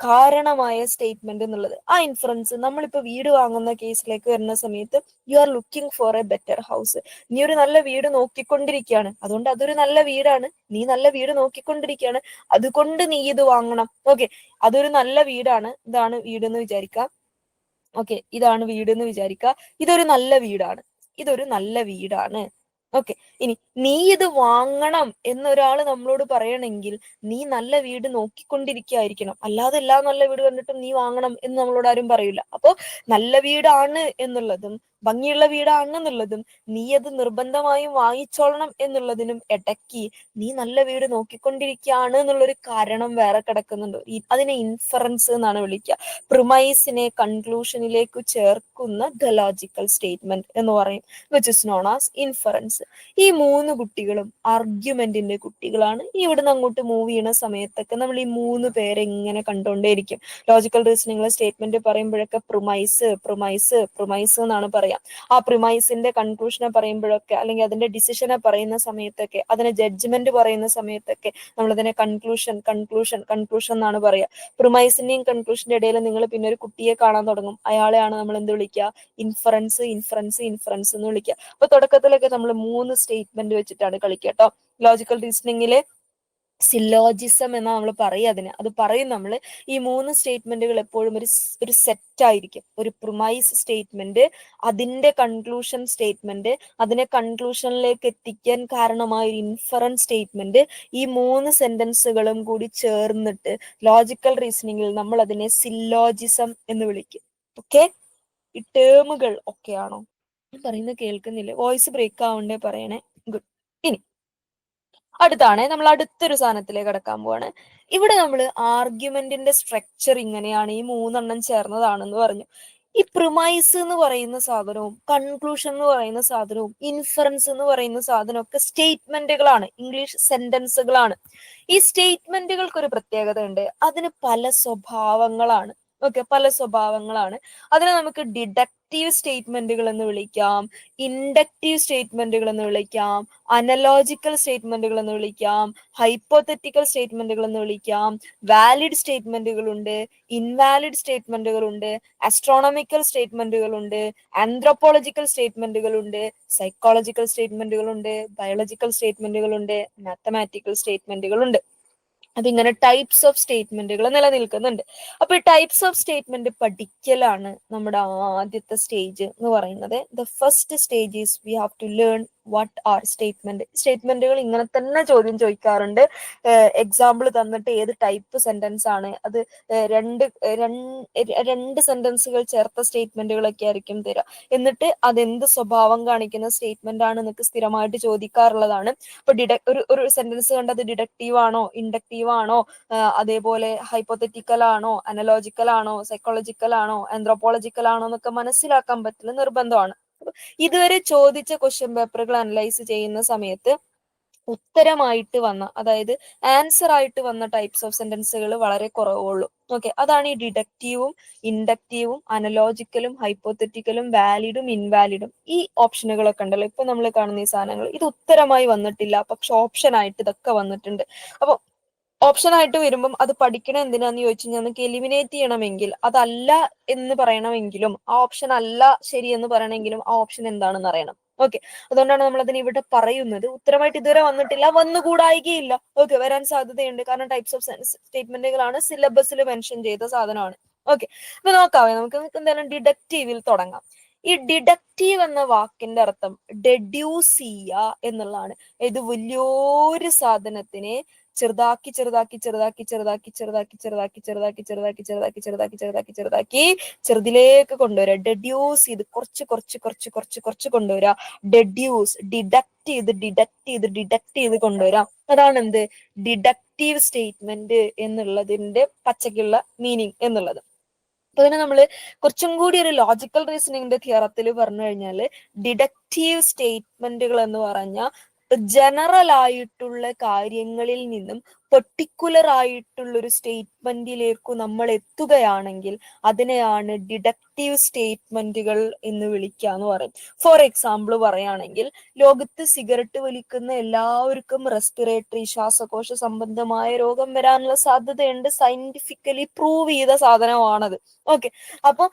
കാരണമായ സ്റ്റേറ്റ്മെന്റ് എന്നുള്ളത്. ആ ഇൻഫറൻസ് നമ്മളിപ്പോ വീട് വാങ്ങുന്ന കേസിലേക്ക് വരുന്ന സമയത്ത് you are looking for A better house. നീ ഒരു നല്ല വീട് നോക്കിക്കൊണ്ടിരിക്കുകയാണ്, അതുകൊണ്ട് അതൊരു നല്ല വീടാണ്, നീ നല്ല വീട് നോക്കിക്കൊണ്ടിരിക്കുകയാണ്, അതുകൊണ്ട് നീ ഇത് വാങ്ങണം. ഓക്കെ, അതൊരു നല്ല വീടാണ്, ഇതാണ് വീടെന്ന് വിചാരിക്കാം. ഓക്കെ, ഇതാണ് വീടെന്ന് വിചാരിക്കുക. ഇതൊരു നല്ല വീടാണ്. ഓക്കെ, ഇനി നീ ഇത് വാങ്ങണം എന്നൊരാൾ നമ്മളോട് പറയണമെങ്കിൽ നീ നല്ല വീട് നോക്കിക്കൊണ്ടിരിക്കുകയായിരിക്കണം. അല്ലാതെ എല്ലാ നല്ല വീട് കണ്ടിട്ടും നീ വാങ്ങണം എന്ന് നമ്മളോട് ആരും പറയില്ല. അപ്പോ നല്ല വീടാണ് എന്നുള്ളതും ഭംഗിയുള്ള വീടാണെന്നുള്ളതും നീ അത് നിർബന്ധമായും വാങ്ങിച്ചോളണം എന്നുള്ളതിനും ഇടയ്ക്ക് നീ നല്ല വീട് നോക്കിക്കൊണ്ടിരിക്കുകയാണ് എന്നുള്ളൊരു കാരണം വേറെ കിടക്കുന്നുണ്ട്. അതിനെ ഇൻഫറൻസ് എന്നാണ് വിളിക്കുക. പ്രിമൈസിനെ കൺക്ലൂഷനിലേക്ക് ചേർക്കുന്ന ദ ലോജിക്കൽ സ്റ്റേറ്റ്മെന്റ് എന്ന് പറയും, which is known as inference. ഈ മൂന്ന് കുട്ടികളും ആർഗ്യുമെന്റിന്റെ കുട്ടികളാണ്. ഇവിടുന്ന് അങ്ങോട്ട് മൂവ് ചെയ്യുന്ന സമയത്തൊക്കെ നമ്മൾ ഈ മൂന്ന് പേരെ ഇങ്ങനെ കണ്ടുകൊണ്ടേയിരിക്കും. ലോജിക്കൽ റീസണിംഗിലെ സ്റ്റേറ്റ്മെന്റ് പറയുമ്പോഴൊക്കെ പ്രിമൈസ് എന്നാണ് പറയാം. ആ പ്രിമൈസിന്റെ കൺക്ലൂഷനെ പറയുമ്പോഴൊക്കെ, അല്ലെങ്കിൽ അതിന്റെ ഡിസിഷനെ പറയുന്ന സമയത്തൊക്കെ, അതിനെ ജഡ്ജ്മെന്റ് പറയുന്ന സമയത്തൊക്കെ നമ്മൾ അതിനെ കൺക്ലൂഷൻ എന്നാണ് പറയാ. പ്രിമൈസിന്റെയും കൺക്ലൂഷന്റെ ഇടയിൽ നിങ്ങൾ പിന്നെ ഒരു കുട്ടിയെ കാണാൻ തുടങ്ങും. അയാളെയാണ് നമ്മൾ എന്ത് വിളിക്കുക? ഇൻഫറൻസ് എന്ന് വിളിക്കുക. അപ്പൊ തുടക്കത്തിലൊക്കെ നമ്മൾ 3 സ്റ്റേറ്റ്മെന്റ് വെച്ചിട്ടാണ് കളിക്കുക കേട്ടോ. ലോജിക്കൽ റീസണിങ്ങില് സിലോജിസം എന്നാ നമ്മൾ പറയുക അതിന്. അത് പറയും നമ്മൾ. ഈ 3 സ്റ്റേറ്റ്മെന്റുകൾ എപ്പോഴും ഒരു സെറ്റ് ആയിരിക്കും. ഒരു പ്രിമൈസ് സ്റ്റേറ്റ്മെന്റ്, അതിന്റെ കൺക്ലൂഷൻ സ്റ്റേറ്റ്മെന്റ്, അതിനെ കൺക്ലൂഷനിലേക്ക് എത്തിക്കാൻ കാരണമായ ഒരു ഇൻഫറൻസ് സ്റ്റേറ്റ്മെന്റ്, ഈ 3 സെന്റൻസുകളും കൂടി ചേർന്നിട്ട് ലോജിക്കൽ റീസണിങ്ങിൽ നമ്മൾ അതിനെ സിലോജിസം എന്ന് വിളിക്കും. ഓക്കെ, ഈ ടേമുകൾ ഒക്കെ ആണോ പറയുന്നത്? കേൾക്കുന്നില്ല, വോയിസ് ബ്രേക്ക് ആവണ്ടേ പറയണേ. ഗുഡ്. ഇനി അടുത്താണ് നമ്മൾ അടുത്തൊരു സാധനത്തിലേക്ക് കടക്കാൻ പോവാണ്. ഇവിടെ നമ്മൾ ആർഗ്യുമെന്റിന്റെ സ്ട്രക്ചർ ഇങ്ങനെയാണ്, ഈ 3 ചേർന്നതാണെന്ന് പറഞ്ഞു. ഈ പ്രിമൈസ് എന്ന് പറയുന്ന സാധനവും കൺക്ലൂഷൻ എന്ന് പറയുന്ന സാധനവും ഇൻഫറൻസ് എന്ന് പറയുന്ന സാധനവും ഒക്കെ സ്റ്റേറ്റ്മെന്റുകളാണ്, ഇംഗ്ലീഷ് സെന്റൻസുകളാണ്. ഈ സ്റ്റേറ്റ്മെന്റുകൾക്ക് ഒരു പ്രത്യേകത ഉണ്ട്, അതിന് പല സ്വഭാവങ്ങളാണ്. ഓക്കെ, പല സ്വഭാവങ്ങളാണ്. അതിനെ നമുക്ക് ഡിഡക്റ്റീവ് സ്റ്റേറ്റ്മെന്റുകൾ എന്ന് വിളിക്കാം, ഇൻഡക്റ്റീവ് സ്റ്റേറ്റ്മെന്റുകൾ എന്ന് വിളിക്കാം, അനലോജിക്കൽ സ്റ്റേറ്റ്മെന്റുകൾ എന്ന് വിളിക്കാം, ഹൈപ്പോത്തറ്റിക്കൽ സ്റ്റേറ്റ്മെന്റുകൾ എന്ന് വിളിക്കാം, വാലിഡ് സ്റ്റേറ്റ്മെന്റുകൾ ഉണ്ട്, ഇൻവാലിഡ് സ്റ്റേറ്റ്മെന്റുകൾ ഉണ്ട്, അസ്ട്രോണമിക്കൽ സ്റ്റേറ്റ്മെന്റുകൾ ഉണ്ട്, ആന്ത്രോപോളജിക്കൽ സ്റ്റേറ്റ്മെന്റുകൾ ഉണ്ട്, സൈക്കോളജിക്കൽ സ്റ്റേറ്റ്മെന്റുകൾ ഉണ്ട്, ബയോളജിക്കൽ സ്റ്റേറ്റ്മെന്റുകൾ ഉണ്ട്, മാത്തമാറ്റിക്കൽ സ്റ്റേറ്റ്മെന്റുകൾ ഉണ്ട്. അതിങ്ങനെ ടൈപ്സ് ഓഫ് സ്റ്റേറ്റ്മെന്റുകൾ നിലനിൽക്കുന്നുണ്ട്. അപ്പൊ ഈ ടൈപ്സ് ഓഫ് സ്റ്റേറ്റ്മെന്റ് പഠിക്കലാണ് നമ്മുടെ ആദ്യത്തെ സ്റ്റേജ് എന്ന് പറയുന്നത്. The first stage is we have to learn what are statement. സ്റ്റേറ്റ്മെന്റുകൾ ഇങ്ങനെ തന്നെ ചോദ്യം ചോദിക്കാറുണ്ട്. എക്സാമ്പിൾ തന്നിട്ട് ഏത് ടൈപ്പ് സെന്റൻസ് ആണ് അത്, രണ്ട് സെന്റൻസുകൾ ചേർത്ത സ്റ്റേറ്റ്മെന്റുകളൊക്കെ ആയിരിക്കും തരിക. എന്നിട്ട് അതെന്ത് സ്വഭാവം കാണിക്കുന്ന സ്റ്റേറ്റ്മെന്റ് ആണ് എന്നൊക്കെ സ്ഥിരമായിട്ട് ചോദിക്കാറുള്ളതാണ്. അപ്പൊ ഒരു സെന്റൻസ് കണ്ട് അത് ഡിഡക്റ്റീവ് ആണോ, ഇൻഡക്റ്റീവ് ആണോ, അതേപോലെ ഹൈപ്പോത്തറ്റിക്കൽ ആണോ, അനലോജിക്കൽ ആണോ, സൈക്കോളജിക്കൽ ആണോ, ആന്ത്രോപോളജിക്കൽ ആണോ എന്നൊക്കെ മനസ്സിലാക്കാൻ പറ്റുന്ന നിർബന്ധമാണ്. ഇതുവരെ ചോദിച്ച ക്വസ്റ്റ്യൻ പേപ്പറുകൾ അനലൈസ് ചെയ്യുന്ന സമയത്ത് ഉത്തരമായിട്ട് വന്ന, അതായത് ആൻസർ ആയിട്ട് വന്ന ടൈപ്സ് ഓഫ് സെന്റൻസുകൾ വളരെ കുറവുള്ളൂ. ഓക്കെ, അതാണ് ഈ ഡിഡക്റ്റീവും ഇൻഡക്റ്റീവും അനലോജിക്കലും ഹൈപ്പോത്തറ്റിക്കലും വാലിഡും ഇൻവാലിഡും. ഈ ഓപ്ഷനുകളൊക്കെ ഉണ്ടല്ലോ ഇപ്പൊ നമ്മൾ കാണുന്ന ഈ സാധനങ്ങൾ, ഇത് ഉത്തരമായി വന്നിട്ടില്ല, പക്ഷെ ഓപ്ഷൻ ആയിട്ട് ഇതൊക്കെ വന്നിട്ടുണ്ട്. അപ്പൊ ഓപ്ഷൻ ആയിട്ട് വരുമ്പം അത് പഠിക്കണം എന്തിനാന്ന് ചോദിച്ചു കഴിഞ്ഞാൽ നമുക്ക് എലിമിനേറ്റ് ചെയ്യണമെങ്കിൽ, അതല്ല എന്ന് പറയണമെങ്കിലും, ആ ഓപ്ഷൻ അല്ല ശരി എന്ന് പറയണമെങ്കിലും ആ ഓപ്ഷൻ എന്താണെന്ന് അറിയണം. ഓക്കെ, അതുകൊണ്ടാണ് നമ്മൾ അതിന് ഇവിടെ പറയുന്നത്. ഉത്തരമായിട്ട് ഇതുവരെ വന്നിട്ടില്ല, വന്നുകൂടായികയില്ല. ഓക്കെ, വരാൻ സാധ്യതയുണ്ട്, കാരണം ടൈപ്സ് ഓഫ് സ്റ്റേറ്റ്മെന്റുകളാണ് സിലബസിൽ മെൻഷൻ ചെയ്ത സാധനമാണ്. ഓക്കെ, അപ്പൊ നോക്കാവേ, നമുക്ക് എന്തായാലും ഡിഡക്റ്റീവിൽ തുടങ്ങാം. ഈ ഡിഡക്റ്റീവ് എന്ന വാക്കിന്റെ അർത്ഥം ഡെഡ്യൂസ് ചെയ്യുക എന്നുള്ളതാണ്. ഇത് വലിയൊരു സാധനത്തിനെ ചെറുതാക്കി ചെറുതാക്കി ചെറുതാക്കി ചെറുതാക്കി ചെറുതാക്കി ചെറുതാക്കി ചെറുതാക്കി ചെറുതാക്കി ചെറുതാക്കി ചെറുതാക്കി ചെറുതാക്കി ചെറുതാക്കി ചെറുതിലേക്ക് കൊണ്ടുവരിക. ഡെഡ്യൂസ് ചെയ്ത് കുറച്ച് കുറച്ച് കുറച്ച് കുറച്ച് കുറച്ച് കൊണ്ടുവരിക. ഡെഡ്യൂസ്, ഡിഡക്ട് ചെയ്ത് ഡിഡക്ട് ചെയ്ത് ഡിഡക്ട് ചെയ്ത് കൊണ്ടുവരാം. അതാണ് എന്ത് ഡിഡക്റ്റീവ് സ്റ്റേറ്റ്മെന്റ് എന്നുള്ളതിന്റെ പച്ചക്കുള്ള മീനിങ് എന്നുള്ളത്. അപ്പൊ ഇതിനെ നമ്മൾ കുറച്ചും കൂടി ഒരു ലോജിക്കൽ റീസണിങ്ങിന്റെ തിയറത്തിൽ പറഞ്ഞു കഴിഞ്ഞാൽ ഡിഡക്റ്റീവ് സ്റ്റേറ്റ്മെന്റുകൾ എന്ന് പറഞ്ഞാൽ ജനറൽ ആയിട്ടുള്ള കാര്യങ്ങളിൽ നിന്നും പെർട്ടിക്കുലർ ആയിട്ടുള്ള ഒരു സ്റ്റേറ്റ്മെന്റിലേക്ക് നമ്മൾ എത്തുകയാണെങ്കിൽ അതിനെയാണ് ഡിഡക്റ്റീവ് സ്റ്റേറ്റ്മെന്റുകൾ എന്ന് വിളിക്കുക എന്ന് പറയും. ഫോർ എക്സാമ്പിൾ പറയുകയാണെങ്കിൽ ലോകത്ത് സിഗരറ്റ് വലിക്കുന്ന എല്ലാവർക്കും റെസ്പിറേറ്ററി ശ്വാസകോശ സംബന്ധമായ രോഗം വരാനുള്ള സാധ്യതയുണ്ട്. സയന്റിഫിക്കലി പ്രൂവ് ചെയ്ത സാധനമാണത്. ഓക്കെ, അപ്പൊ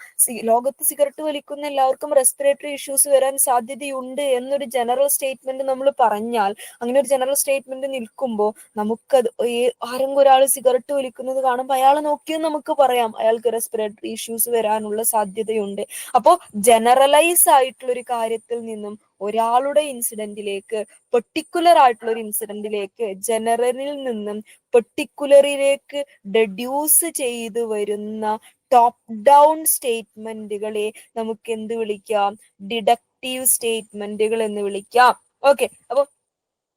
ലോകത്ത് സിഗരറ്റ് വലിക്കുന്ന എല്ലാവർക്കും റെസ്പിറേറ്ററി ഇഷ്യൂസ് വരാൻ സാധ്യതയുണ്ട് എന്നൊരു ജനറൽ സ്റ്റേറ്റ്മെന്റ് നമ്മൾ പറഞ്ഞാൽ, അങ്ങനെ ഒരു ജനറൽ സ്റ്റേറ്റ്മെന്റ് നിൽക്കുമ്പോൾ നമുക്കത് ആരെങ്കിലും ഒരാൾ സിഗരറ്റ് വലിക്കുന്നത് കാണുമ്പോൾ അയാളെ നോക്കിയും നമുക്ക് പറയാം അയാൾക്ക് റെസ്പിറേറ്ററി ഇഷ്യൂസ് വരാനുള്ള സാധ്യതയുണ്ട്. അപ്പോ ജനറലൈസ് ആയിട്ടുള്ള ഒരു കാര്യത്തിൽ നിന്നും ഒരാളുടെ ഇൻസിഡന്റിലേക്ക്, പെർട്ടിക്കുലർ ആയിട്ടുള്ള ഒരു ഇൻസിഡന്റിലേക്ക്, ജനറലിൽ നിന്നും പെർട്ടിക്കുലറിലേക്ക് ഡെഡ്യൂസ് ചെയ്ത് വരുന്ന ടോപ്പ് ഡൗൺ സ്റ്റേറ്റ്മെന്റുകളെ നമുക്ക് എന്ത് വിളിക്കാം? ഡിഡക്റ്റീവ് സ്റ്റേറ്റ്മെന്റുകൾ എന്ന് വിളിക്കാം. ഓക്കെ, അപ്പൊ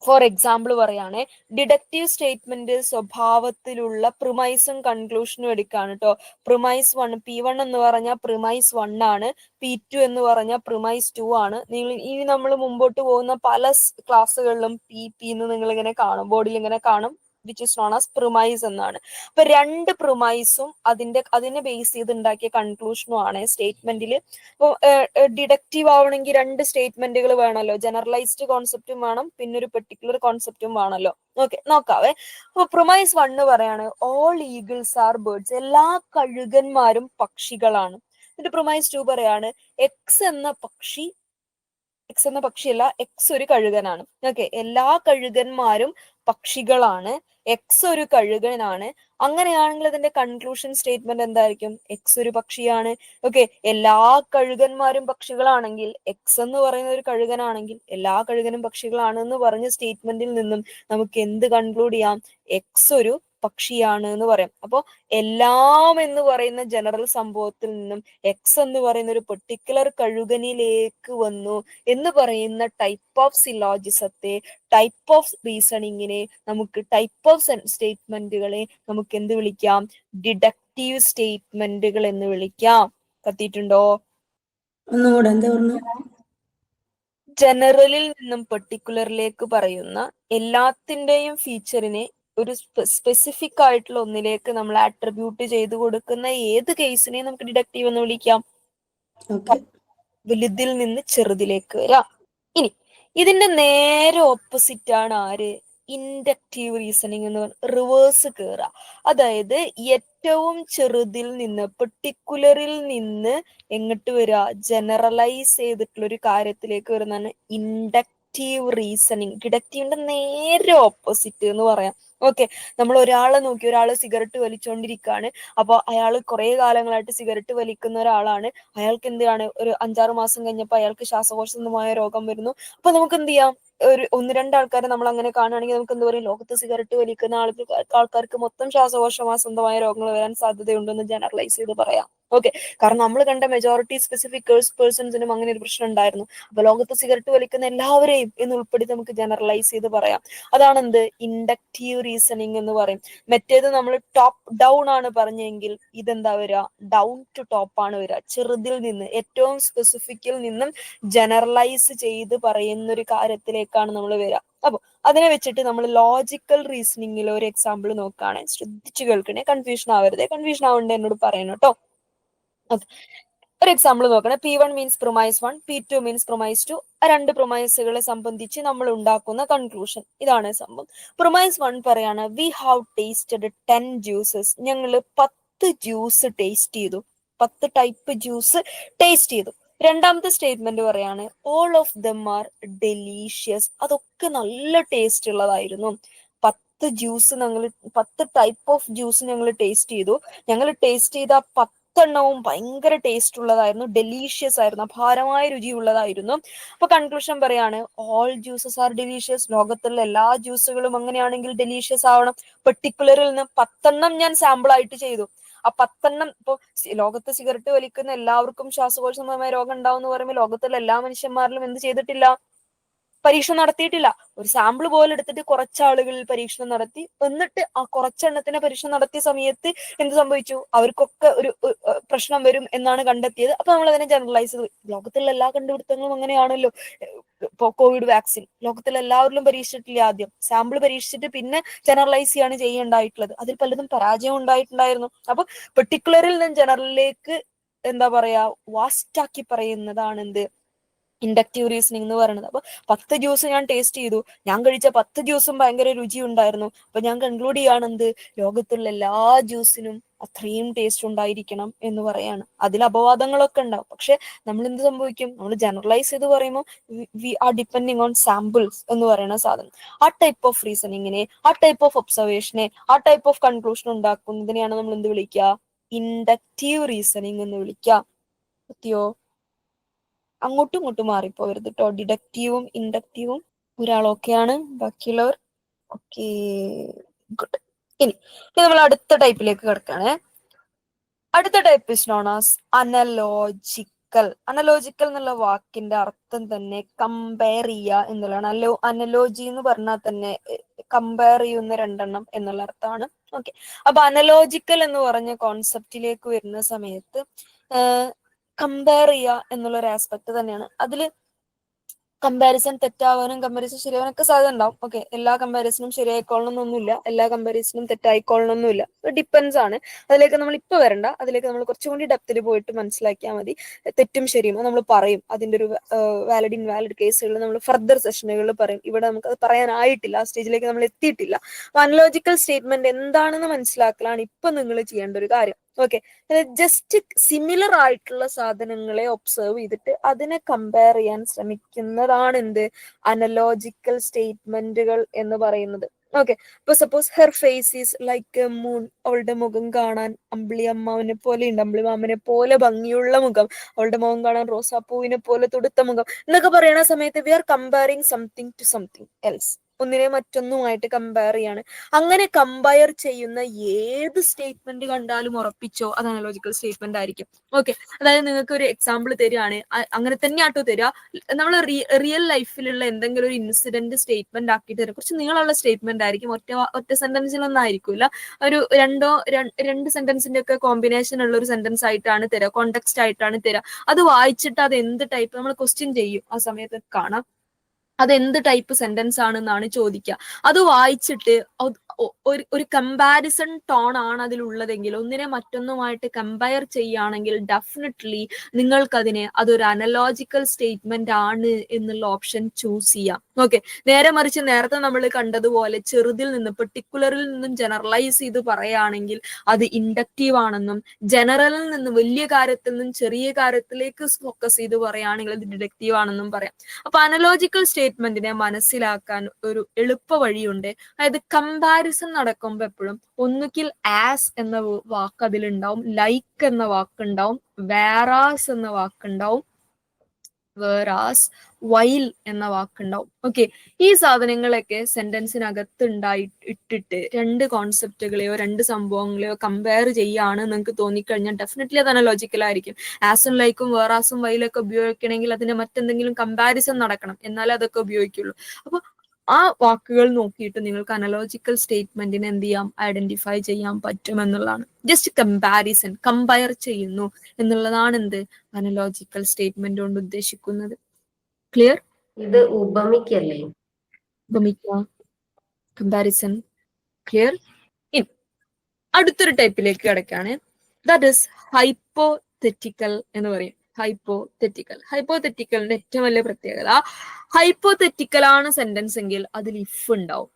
ഫോർ എക്സാമ്പിൾ പറയുകയാണെ, ഡിഡക്റ്റീവ് സ്റ്റേറ്റ്മെന്റ് സ്വഭാവത്തിലുള്ള പ്രിമൈസും കൺക്ലൂഷനും എടുക്കാണ് കേട്ടോ. പ്രിമൈസ് 1, P1 എന്ന് പറഞ്ഞാൽ പ്രിമൈസ് 1 ആണ്, P2 എന്ന് പറഞ്ഞാൽ പ്രിമൈസ് 2 ആണ്. നിങ്ങൾ ഇനി നമ്മൾ മുമ്പോട്ട് പോകുന്ന പല ക്ലാസ്സുകളിലും P എന്ന് നിങ്ങൾ ഇങ്ങനെ കാണും, ബോർഡിൽ ഇങ്ങനെ കാണും, which is known as premise എന്നാണ്. അപ്പൊ രണ്ട് പ്രിമൈസും അതിനെ ബേസ് ചെയ്ത് ഉണ്ടാക്കിയ കൺക്ലൂഷനും ആണ് സ്റ്റേറ്റ്മെന്റിൽ. ഇപ്പോൾ ഡിഡക്റ്റീവ് ആവണമെങ്കിൽ രണ്ട് സ്റ്റേറ്റ്മെന്റുകൾ വേണമല്ലോ, ജനറലൈസ്ഡ് കോൺസെപ്റ്റും വേണം, പിന്നെ ഒരു പെർട്ടിക്കുലർ കോൺസെപ്റ്റും വേണമല്ലോ. ഓക്കെ, നോക്കാവേ. അപ്പൊ പ്രിമൈസ് 1 പറയാണ് ഓൾ ഈഗിൾസ് ആർ ബേർഡ്സ്, എല്ലാ കഴുകന്മാരും പക്ഷികളാണ്. എന്നിട്ട് പ്രിമൈസ് 2 പറയാണ് എക്സ് എന്ന പക്ഷിയല്ല, എക്സ് ഒരു കഴുകനാണ്. ഓക്കെ, എല്ലാ കഴുകന്മാരും പക്ഷികളാണ്, എക്സ് ഒരു കഴുകനാണ്. അങ്ങനെയാണെങ്കിൽ അതിന്റെ കൺക്ലൂഷൻ സ്റ്റേറ്റ്മെന്റ് എന്തായിരിക്കും? എക്സ് ഒരു പക്ഷിയാണ്. ഓക്കെ, എല്ലാ കഴുകന്മാരും പക്ഷികളാണെങ്കിൽ, എക്സ് എന്ന് പറയുന്ന ഒരു കഴുകനാണെങ്കിൽ എല്ലാ കഴുകനും പക്ഷികളാണ് എന്ന് പറഞ്ഞ സ്റ്റേറ്റ്മെന്റിൽ നിന്നും നമുക്ക് എന്ത് കൺക്ലൂഡ് ചെയ്യാം? എക്സ് ഒരു പക്ഷിയാണ് എന്ന് പറയാം. അപ്പോ എല്ലാം എന്ന് പറയുന്ന ജനറൽ സംഭവത്തിൽ നിന്നും എക്സ് എന്ന് പറയുന്ന ഒരു പെർട്ടിക്കുലർ കഴുകനിലേക്ക് വന്നു എന്ന് പറയുന്ന ടൈപ്പ് ഓഫ് സിലോജിസത്തെ, ടൈപ്പ് ഓഫ് റീസണിങ്ങിനെ, നമുക്ക് ടൈപ്പ് ഓഫ് സ്റ്റേറ്റ്മെന്റുകളെ നമുക്ക് എന്ത് വിളിക്കാം? ഡിഡക്റ്റീവ് സ്റ്റേറ്റ്മെന്റുകൾ എന്ന് വിളിക്കാം. കത്തിയിട്ടുണ്ടോ? ഒന്നുകൂടെ എന്താ പറഞ്ഞു? ജനറലിൽ നിന്നും പെർട്ടിക്കുലറിലേക്ക് പറയുന്ന എല്ലാത്തിന്റെയും ഫീച്ചറിനെ ഒരു സ്പെസിഫിക് ആയിട്ടുള്ള ഒന്നിലേക്ക് നമ്മൾ ആട്രിബ്യൂട്ട് ചെയ്ത് കൊടുക്കുന്ന ഏത് കേസിനെയും നമുക്ക് ഡിഡക്റ്റീവ് എന്ന് വിളിക്കാം. വലുതിൽ നിന്ന് ചെറുതിലേക്ക് വരാം. ഇനി ഇതിന്റെ നേരെ ഓപ്പോസിറ്റ് ആണ് ആര്? ഇൻഡക്റ്റീവ് റീസണിങ് എന്ന് പറഞ്ഞ റിവേഴ്സ് കയറുക. അതായത് ഏറ്റവും ചെറുതിൽ നിന്ന്, പെർട്ടിക്കുലറിൽ നിന്ന് എങ്ങോട്ട് വരിക? ജനറലൈസ് ചെയ്തിട്ടുള്ള ഒരു കാര്യത്തിലേക്ക് വരുന്നതാണ് ഇൻഡക്റ്റീവ് റീസണിങ്. ഡിഡക്റ്റീവിന്റെ നേരെ ഓപ്പോസിറ്റ് എന്ന് പറയാം. ഓക്കെ, നമ്മൾ ഒരാളെ നോക്കി, ഒരാൾ സിഗരറ്റ് വലിച്ചുകൊണ്ടിരിക്കുകയാണ്. അപ്പൊ അയാൾ കുറെ കാലങ്ങളായിട്ട് സിഗരറ്റ് വലിക്കുന്ന ഒരാളാണ്. അയാൾക്ക് എന്താണ്, ഒരു 5-6 മാസം കഴിഞ്ഞപ്പോൾ അയാൾക്ക് ശ്വാസകോശ സംബന്ധമായ രോഗം വരുന്നു. അപ്പൊ നമുക്ക് എന്ത് ചെയ്യാം? ഒരു 1-2 ആൾക്കാരെ നമ്മൾ അങ്ങനെ കാണുകയാണെങ്കിൽ നമുക്ക് എന്ത് പറയും? ലോകത്ത് സിഗരറ്റ് വലിക്കുന്ന ആൾക്കാർക്ക് മൊത്തം ശ്വാസകോശ സംബന്ധമായ രോഗങ്ങൾ വരാൻ സാധ്യതയുണ്ടെന്ന് ജനറലൈസ് ചെയ്ത് പറയാം. ഓക്കെ, കാരണം നമ്മൾ കണ്ട മെജോറിറ്റി സ്പെസിഫിക് പേഴ്സൺസിനും അങ്ങനെ ഒരു പ്രശ്നം ഉണ്ടായിരുന്നു. അപ്പൊ ലോകത്ത് സിഗരറ്റ് വലിക്കുന്ന എല്ലാവരെയും എന്ന് ഉൾപ്പെടുത്തി നമുക്ക് ജനറലൈസ് ചെയ്ത് പറയാം. അതാണ് എന്ത്? ഇൻഡക്റ്റീവ് റീസണിങ് എന്ന് പറയും. മറ്റേത് നമ്മൾ ടോപ്പ് ഡൗൺ ആണ് പറഞ്ഞെങ്കിൽ ഇതെന്താ വരിക? ഡൗൺ ടു ടോപ്പ് ആണ് വരിക. ചെറുതിൽ നിന്ന്, ഏറ്റവും സ്പെസിഫിക്കിൽ നിന്നും ജനറലൈസ് ചെയ്ത് പറയുന്ന ഒരു കാര്യത്തിലേക്കാണ് നമ്മൾ വരിക. അപ്പൊ അതിനെ വെച്ചിട്ട് നമ്മൾ ലോജിക്കൽ റീസണിങ്ങിൽ ഒരു എക്സാമ്പിൾ നോക്കുകയാണെങ്കിൽ ശ്രദ്ധിച്ചു കേൾക്കണേ, കൺഫ്യൂഷൻ ആവരുതേ. കൺഫ്യൂഷൻ ആവണ്ടേ എന്നോട് പറയണം കേട്ടോ. ഒരു എക്സാമ്പിൾ നോക്കണേ. P1 means promise 1, P2 means promise 2. രണ്ട് പ്രൊമൈസുകളെ സംബന്ധിച്ച് നമ്മൾ ഉണ്ടാക്കുന്ന കൺക്ലൂഷൻ ഇതാണ് സംഭവം. പ്രൊമൈസ് 1 പറയാണ് വി ഹാവ് ടേസ്റ്റഡ് 10 ജ്യൂസസ്, ഞങ്ങൾ 10 ജ്യൂസ് ടേസ്റ്റ് ചെയ്തു, 10 ടൈപ്പ് ജ്യൂസ് ടേസ്റ്റ് ചെയ്തു. രണ്ടാമത്തെ സ്റ്റേറ്റ്മെന്റ് പറയാണ് all of them are delicious, അതൊക്കെ നല്ല ടേസ്റ്റ് ഉള്ളതായിരുന്നു. 10 ജ്യൂസ്, 10 ടൈപ്പ് ഓഫ് ജ്യൂസ് ഞങ്ങൾ ടേസ്റ്റ് ചെയ്തു. ഞങ്ങൾ ടേസ്റ്റ് ചെയ്ത 10 ഭയങ്കര ടേസ്റ്റ് ഉള്ളതായിരുന്നു, ഡെലീഷ്യസ് ആയിരുന്നു, അപാരമായ രുചിയുള്ളതായിരുന്നു. അപ്പൊ കൺക്ലൂഷൻ പറയാണ്, ഓൾ ജ്യൂസസ് ആർ ഡെലീഷ്യസ്. ലോകത്തുള്ള എല്ലാ ജ്യൂസുകളും അങ്ങനെയാണെങ്കിൽ ഡെലീഷ്യസ് ആവണം. പെർട്ടിക്കുലറിൽ നിന്ന് 10 ഞാൻ സാമ്പിൾ ആയിട്ട് ചെയ്തു. ആ 10 ഇപ്പൊ ലോകത്ത് സിഗരറ്റ് വലിക്കുന്ന എല്ലാവർക്കും ശ്വാസകോശ സംബന്ധമായ രോഗം ഉണ്ടാവും എന്ന് പറയുമ്പോൾ ലോകത്തുള്ള എല്ലാ മനുഷ്യന്മാരിലും എന്ത് ചെയ്തിട്ടില്ല, പരീക്ഷണം നടത്തിയിട്ടില്ല. ഒരു സാമ്പിൾ പോലെ എടുത്തിട്ട് കുറച്ചാളുകളിൽ പരീക്ഷണം നടത്തി, എന്നിട്ട് ആ കുറച്ചെണ്ണത്തിന് പരീക്ഷണം നടത്തിയ സമയത്ത് എന്ത് സംഭവിച്ചു, അവർക്കൊക്കെ ഒരു പ്രശ്നം വരും എന്നാണ് കണ്ടെത്തിയത്. അപ്പൊ നമ്മൾ അതിനെ ജനറലൈസ് ചെയ്തു. ലോകത്തുള്ള എല്ലാ കണ്ടുപിടുത്തങ്ങളും അങ്ങനെയാണല്ലോ. ഇപ്പൊ കോവിഡ് വാക്സിൻ ലോകത്തിലെ എല്ലാവരിലും പരീക്ഷിച്ചിട്ടില്ല, ആദ്യം സാമ്പിൾ പരീക്ഷിച്ചിട്ട് പിന്നെ ജനറലൈസ് ചെയ്യാണ് ചെയ്യുണ്ടായിട്ടുള്ളത്. അതിൽ പലതും പരാജയം ഉണ്ടായിട്ടുണ്ടായിരുന്നു. അപ്പൊ പെർട്ടിക്കുലറിൽ നിന്ന് ജനറലിലേക്ക് എന്താ പറയാ, വാസ്റ്റാക്കി പറയുന്നതാണ് എന്ത്, ഇൻഡക്റ്റീവ് റീസണിങ് എന്ന് പറയുന്നത്. അപ്പൊ 10 ജ്യൂസ് ഞാൻ ടേസ്റ്റ് ചെയ്തു, ഞാൻ കഴിച്ച 10 ജ്യൂസും ഭയങ്കര രുചി ഉണ്ടായിരുന്നു. അപ്പൊ ഞാൻ കൺക്ലൂഡ് ചെയ്യാണ് എന്ത്, ലോകത്തുള്ള എല്ലാ ജ്യൂസിനും അത്രയും ടേസ്റ്റ് ഉണ്ടായിരിക്കണം എന്ന് പറയാണ്. അതിൽ അപവാദങ്ങളൊക്കെ ഉണ്ടാവും, പക്ഷെ നമ്മൾ എന്ത് സംഭവിക്കും, നമ്മൾ ജനറലൈസ് ചെയ്ത് പറയുമ്പോൾ we are depending on samples എന്ന് പറയുന്ന സാധനം. ആ ടൈപ്പ് ഓഫ് റീസണിങ്ങിനെ, ആ ടൈപ്പ് ഓഫ് ഒബ്സർവേഷനെ, ആ ടൈപ്പ് ഓഫ് കൺക്ലൂഷൻ ഉണ്ടാക്കുന്നതിനെയാണ് നമ്മൾ എന്ത് വിളിക്കുക, ഇൻഡക്റ്റീവ് റീസണിങ് എന്ന് വിളിക്കുക. പറ്റിയോ? അങ്ങോട്ടും ഇങ്ങോട്ടും മാറിപ്പോവരുത് കേട്ടോ. ഡിഡക്റ്റീവും ഇൻഡക്റ്റീവും ഒരാൾ ഓക്കെയാണ്, ബാക്കിയുള്ളവർ ഓക്കെ, ഗുഡ്. ഇനി നമ്മൾ അടുത്ത ടൈപ്പിലേക്ക് കിടക്കാണ്. അടുത്ത ടൈപ്പ് ഇസ് നോൺ ആസ് അനലോജിക്കൽ. അനലോജിക്കൽ എന്നുള്ള വാക്കിന്റെ അർത്ഥം തന്നെ കമ്പയർ ചെയ്യുക എന്നുള്ളതാണ്. അനലോജി എന്ന് പറഞ്ഞാൽ തന്നെ കമ്പയർ ചെയ്യുന്ന രണ്ടെണ്ണം എന്നുള്ള അർത്ഥമാണ്. ഓക്കെ, അപ്പൊ അനലോജിക്കൽ എന്ന് പറഞ്ഞ കോൺസെപ്റ്റിലേക്ക് വരുന്ന സമയത്ത് കമ്പയർ ചെയ്യുക എന്നുള്ള ഒരു ആസ്പെക്ട് തന്നെയാണ്. അതില് കമ്പാരിസൺ തെറ്റാവാനും കമ്പാരിസൺ ശരിയാവാനൊക്കെ സാധ്യത ഉണ്ടാവും. ഓക്കെ, എല്ലാ കമ്പാരിസണും ശരിയായിക്കൊള്ളണമെന്നൊന്നുമില്ല, എല്ലാ കമ്പാരിസണും തെറ്റായിക്കൊള്ളണമെന്നില്ല, ഡിപ്പെൻസ് ആണ്. അതിലേക്ക് നമ്മൾ ഇപ്പൊ വരണ്ട, അതിലേക്ക് നമ്മൾ കുറച്ചും കൂടി ഡെപ്തിൽ പോയിട്ട് മനസ്സിലാക്കിയാൽ മതി. തെറ്റും ശരിയും നമ്മൾ പറയും, അതിന്റെ ഒരു വാലിഡ് ഇൻവാലിഡ് കേസുകൾ നമ്മൾ ഫർദർ സെഷനുകളിൽ പറയും. ഇവിടെ നമുക്ക് അത് പറയാനായിട്ടില്ല, ആ സ്റ്റേജിലേക്ക് നമ്മൾ എത്തിയിട്ടില്ല. അനലോജിക്കൽ സ്റ്റേറ്റ്മെന്റ് എന്താണെന്ന് മനസ്സിലാക്കലാണ് ഇപ്പൊ നിങ്ങൾ ചെയ്യേണ്ട ഒരു കാര്യം. ഓക്കെ, ജസ്റ്റ് സിമിലർ ആയിട്ടുള്ള സാധനങ്ങളെ ഒബ്സർവ് ചെയ്തിട്ട് അതിനെ കമ്പയർ ചെയ്യാൻ ശ്രമിക്കുന്നതാണ് എന്ത്, അനലോജിക്കൽ സ്റ്റേറ്റ്മെന്റുകൾ എന്ന് പറയുന്നത്. ഓക്കെ, ഇപ്പൊ suppose her face is like a moon, അവളുടെ മുഖം കാണാൻ അമ്പിളി അമ്മാവിനെ പോലെ ഉണ്ട്, അമ്പിളി മാമനെ പോലെ ഭംഗിയുള്ള മുഖം, അവളുടെ മുഖം കാണാൻ റോസാപ്പൂവിനെ പോലെ തുടുത്ത മുഖം എന്നൊക്കെ പറയുന്ന സമയത്ത് we are comparing something to something else, ഒന്നിനെ മറ്റൊന്നുമായിട്ട് കമ്പയർ ചെയ്യാണ്. അങ്ങനെ കമ്പയർ ചെയ്യുന്ന ഏത് സ്റ്റേറ്റ്മെന്റ് കണ്ടാലും ഉറപ്പിച്ചോ അത് അനലോജിക്കൽ സ്റ്റേറ്റ്മെന്റ് ആയിരിക്കും. ഓക്കെ, അതായത് നിങ്ങൾക്ക് ഒരു എക്സാമ്പിൾ തരികയാണ്, അങ്ങനെ തന്നെ ആട്ടോ തരിക. നമ്മൾ റിയൽ ലൈഫിലുള്ള എന്തെങ്കിലും ഒരു ഇൻസിഡന്റ് സ്റ്റേറ്റ്മെന്റ് ആക്കിയിട്ട് തരും, കുറച്ച് നീളമുള്ള സ്റ്റേറ്റ്മെന്റ് ആയിരിക്കും, ഒറ്റ സെന്റൻസിലൊന്നും ആയിരിക്കില്ല, ഒരു രണ്ട് സെന്റൻസിന്റെ ഒക്കെ കോമ്പിനേഷൻ ഉള്ള ഒരു സെന്റൻസ് ആയിട്ടാണ് തരിക, കോണ്ടെക്സ്റ്റ് ആയിട്ടാണ് തരിക. അത് വായിച്ചിട്ട് അത് എന്ത് ടൈപ്പ്, നമ്മൾ ക്വസ്റ്റ്യൻ ചെയ്യും ആ സമയത്ത് കാണാം, അത് എന്ത് ടൈപ്പ് സെന്റൻസ് ആണെന്നാണ് ചോദിക്കുക. അത് വായിച്ചിട്ട് ഒരു കമ്പാരിസൺ ടോൺ ആണ് അതിലുള്ളതെങ്കിൽ, ഒന്നിനെ മറ്റൊന്നുമായിട്ട് കമ്പയർ ചെയ്യുകയാണെങ്കിൽ ഡെഫിനറ്റ്ലി നിങ്ങൾക്കതിനെ അതൊരു അനലോജിക്കൽ സ്റ്റേറ്റ്മെന്റ് ആണ് എന്നുള്ള ഓപ്ഷൻ ചൂസ് ചെയ്യാം. ഓക്കെ, നേരെ മറിച്ച് നേരത്തെ നമ്മൾ കണ്ടതുപോലെ ചെറുതിൽ നിന്ന് പെർട്ടിക്കുലറിൽ നിന്നും ജനറലൈസ് ചെയ്ത് പറയുകയാണെങ്കിൽ അത് ഇൻഡക്റ്റീവ് ആണെന്നും, ജനറലിൽ നിന്ന് വലിയ കാര്യത്തിൽ നിന്നും ചെറിയ കാര്യത്തിലേക്ക് ഫോക്കസ് ചെയ്ത് പറയുകയാണെങ്കിൽ അത് ഡിഡക്റ്റീവ് ആണെന്നും പറയാം. അപ്പൊ അനലോജിക്കൽ സ്റ്റേറ്റ്മെന്റിനെ മനസ്സിലാക്കാൻ ഒരു എളുപ്പ വഴിയുണ്ട്. അതായത് കമ്പാരിസൺ നടക്കുമ്പോൾ എപ്പോഴും ഒന്നുകിൽ ആസ് എന്ന വാക്ക് അതിലുണ്ടാവും, ലൈക്ക് എന്ന വാക്കുണ്ടാവും, വേറാസ് എന്ന വാക്കുണ്ടാവും, വേറാസ്, വൈൽ എന്ന വാക്കുണ്ടാവും. ഓക്കെ, ഈ സാധനങ്ങളൊക്കെ സെന്റൻസിനകത്ത് ഇട്ടിട്ട് രണ്ട് കോൺസെപ്റ്റുകളെയോ രണ്ട് സംഭവങ്ങളെയോ കമ്പയർ ചെയ്യാണ് നിങ്ങൾക്ക് തോന്നിക്കഴിഞ്ഞാൽ ഡെഫിനറ്റ്ലി അത് അനലോജിക്കൽ ആയിരിക്കും. ആസും ലൈക്കും വേറാസും വൈലൊക്കെ ഉപയോഗിക്കണമെങ്കിൽ അതിന് മറ്റെന്തെങ്കിലും കമ്പാരിസൺ നടക്കണം, എന്നാലേ അതൊക്കെ ഉപയോഗിക്കുള്ളൂ. അപ്പൊ ആ വാക്കുകൾ നോക്കിയിട്ട് നിങ്ങൾക്ക് അനലോജിക്കൽ സ്റ്റേറ്റ്മെന്റിനെ എന്ത് ചെയ്യാം, ഐഡന്റിഫൈ ചെയ്യാൻ പറ്റുമെന്നുള്ളതാണ്. ജസ്റ്റ് കമ്പാരിസൺ, കമ്പയർ ചെയ്യുന്നു എന്നുള്ളതാണ് എന്ത് അനലോജിക്കൽ സ്റ്റേറ്റ്മെന്റ് കൊണ്ട് ഉദ്ദേശിക്കുന്നത്. ക്ലിയർ? ഇത് ഉപമിക്കല്ലേ? ഉപമിക്ക, കമ്പാരിസൺ. ക്ലിയർ? ഇനി അടുത്തൊരു ടൈപ്പിലേക്ക് കിടക്കാണ്, ദാറ്റ് ഇസ് ഹൈപ്പോതെറ്റിക്കൽ എന്ന് പറയും. ഹൈപ്പോതെറ്റിക്കലിന്റെ ഏറ്റവും വലിയ പ്രത്യേകത, ഹൈപ്പോതെറ്റിക്കൽ ആണ് സെന്റൻസ് എങ്കിൽ അതിൽ ഇഫ് ഉണ്ടാവും.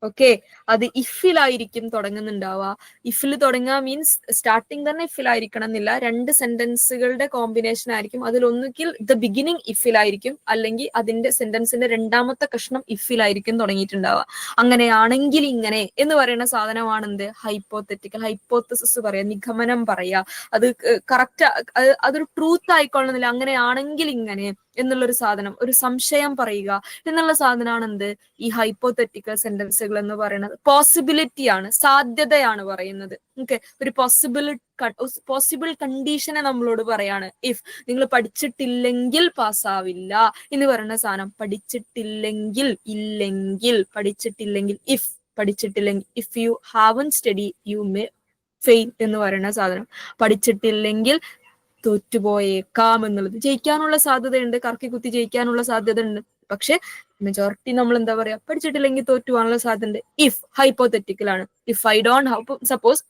ഓക്കെ, അത് ഇഫിലായിരിക്കും തുടങ്ങുന്നുണ്ടാവുക. ഇഫിൽ തുടങ്ങുക മീൻസ് സ്റ്റാർട്ടിങ് തന്നെ ഇഫിലായിരിക്കണം എന്നില്ല, രണ്ട് സെന്റൻസുകളുടെ കോമ്പിനേഷൻ ആയിരിക്കും. അതിലൊന്നുകിൽ ദ ബിഗിനിങ് ഇഫിലായിരിക്കും, അല്ലെങ്കിൽ അതിന്റെ സെന്റൻസിന്റെ രണ്ടാമത്തെ കഷ്ണം ഇഫിലായിരിക്കും തുടങ്ങിയിട്ടുണ്ടാവുക. അങ്ങനെയാണെങ്കിൽ ഇങ്ങനെ എന്ന് പറയുന്ന സാധനമാണ് എന്ത്? ഹൈപ്പോത്തറ്റിക്കൽ. ഹൈപ്പോത്തസിസ് പറയാ, നിഗമനം പറയാ. അത് കറക്റ്റ്, അതൊരു ട്രൂത്ത് ആയിക്കൊള്ളുന്നില്ല. അങ്ങനെയാണെങ്കിൽ ഇങ്ങനെ എന്നുള്ളൊരു സാധനം, ഒരു സംശയം പറയുക എന്നുള്ള സാധനമാണ് എന്ത്? ഈ ഹൈപ്പോത്തറ്റിക്കൽ സെന്റൻസുകൾ എന്ന് പറയുന്നത്. പോസിബിലിറ്റി ആണ്, സാധ്യതയാണ് പറയുന്നത്. ഓക്കെ, ഒരു പോസിബിൾ കണ്ടീഷനെ നമ്മളോട് പറയാണ്. ഇഫ് നിങ്ങൾ പഠിച്ചിട്ടില്ലെങ്കിൽ പാസ്സാവില്ല എന്ന് പറയുന്ന സാധനം. പഠിച്ചിട്ടില്ലെങ്കിൽ, ഇല്ലെങ്കിൽ, പഠിച്ചിട്ടില്ലെങ്കിൽ, ഇഫ് പഠിച്ചിട്ടില്ലെങ്കിൽ, if you haven't study you may fail എന്ന് പറയുന്ന സാധനം. പഠിച്ചിട്ടില്ലെങ്കിൽ തോറ്റുപോയേക്കാം എന്നുള്ളത്. ജയിക്കാനുള്ള സാധ്യതയുണ്ട്, കറക്കി കുത്തി ജയിക്കാനുള്ള സാധ്യത ഉണ്ട്. പക്ഷെ മെജോറിറ്റി നമ്മൾ എന്താ പറയാ, പഠിച്ചിട്ടില്ലെങ്കിൽ തോറ്റുപോകാനുള്ള സാധ്യത ഉണ്ട്. ഇഫ് ഹൈപ്പോത്തറ്റിക്കൽ ആണ്. If I don't have, suppose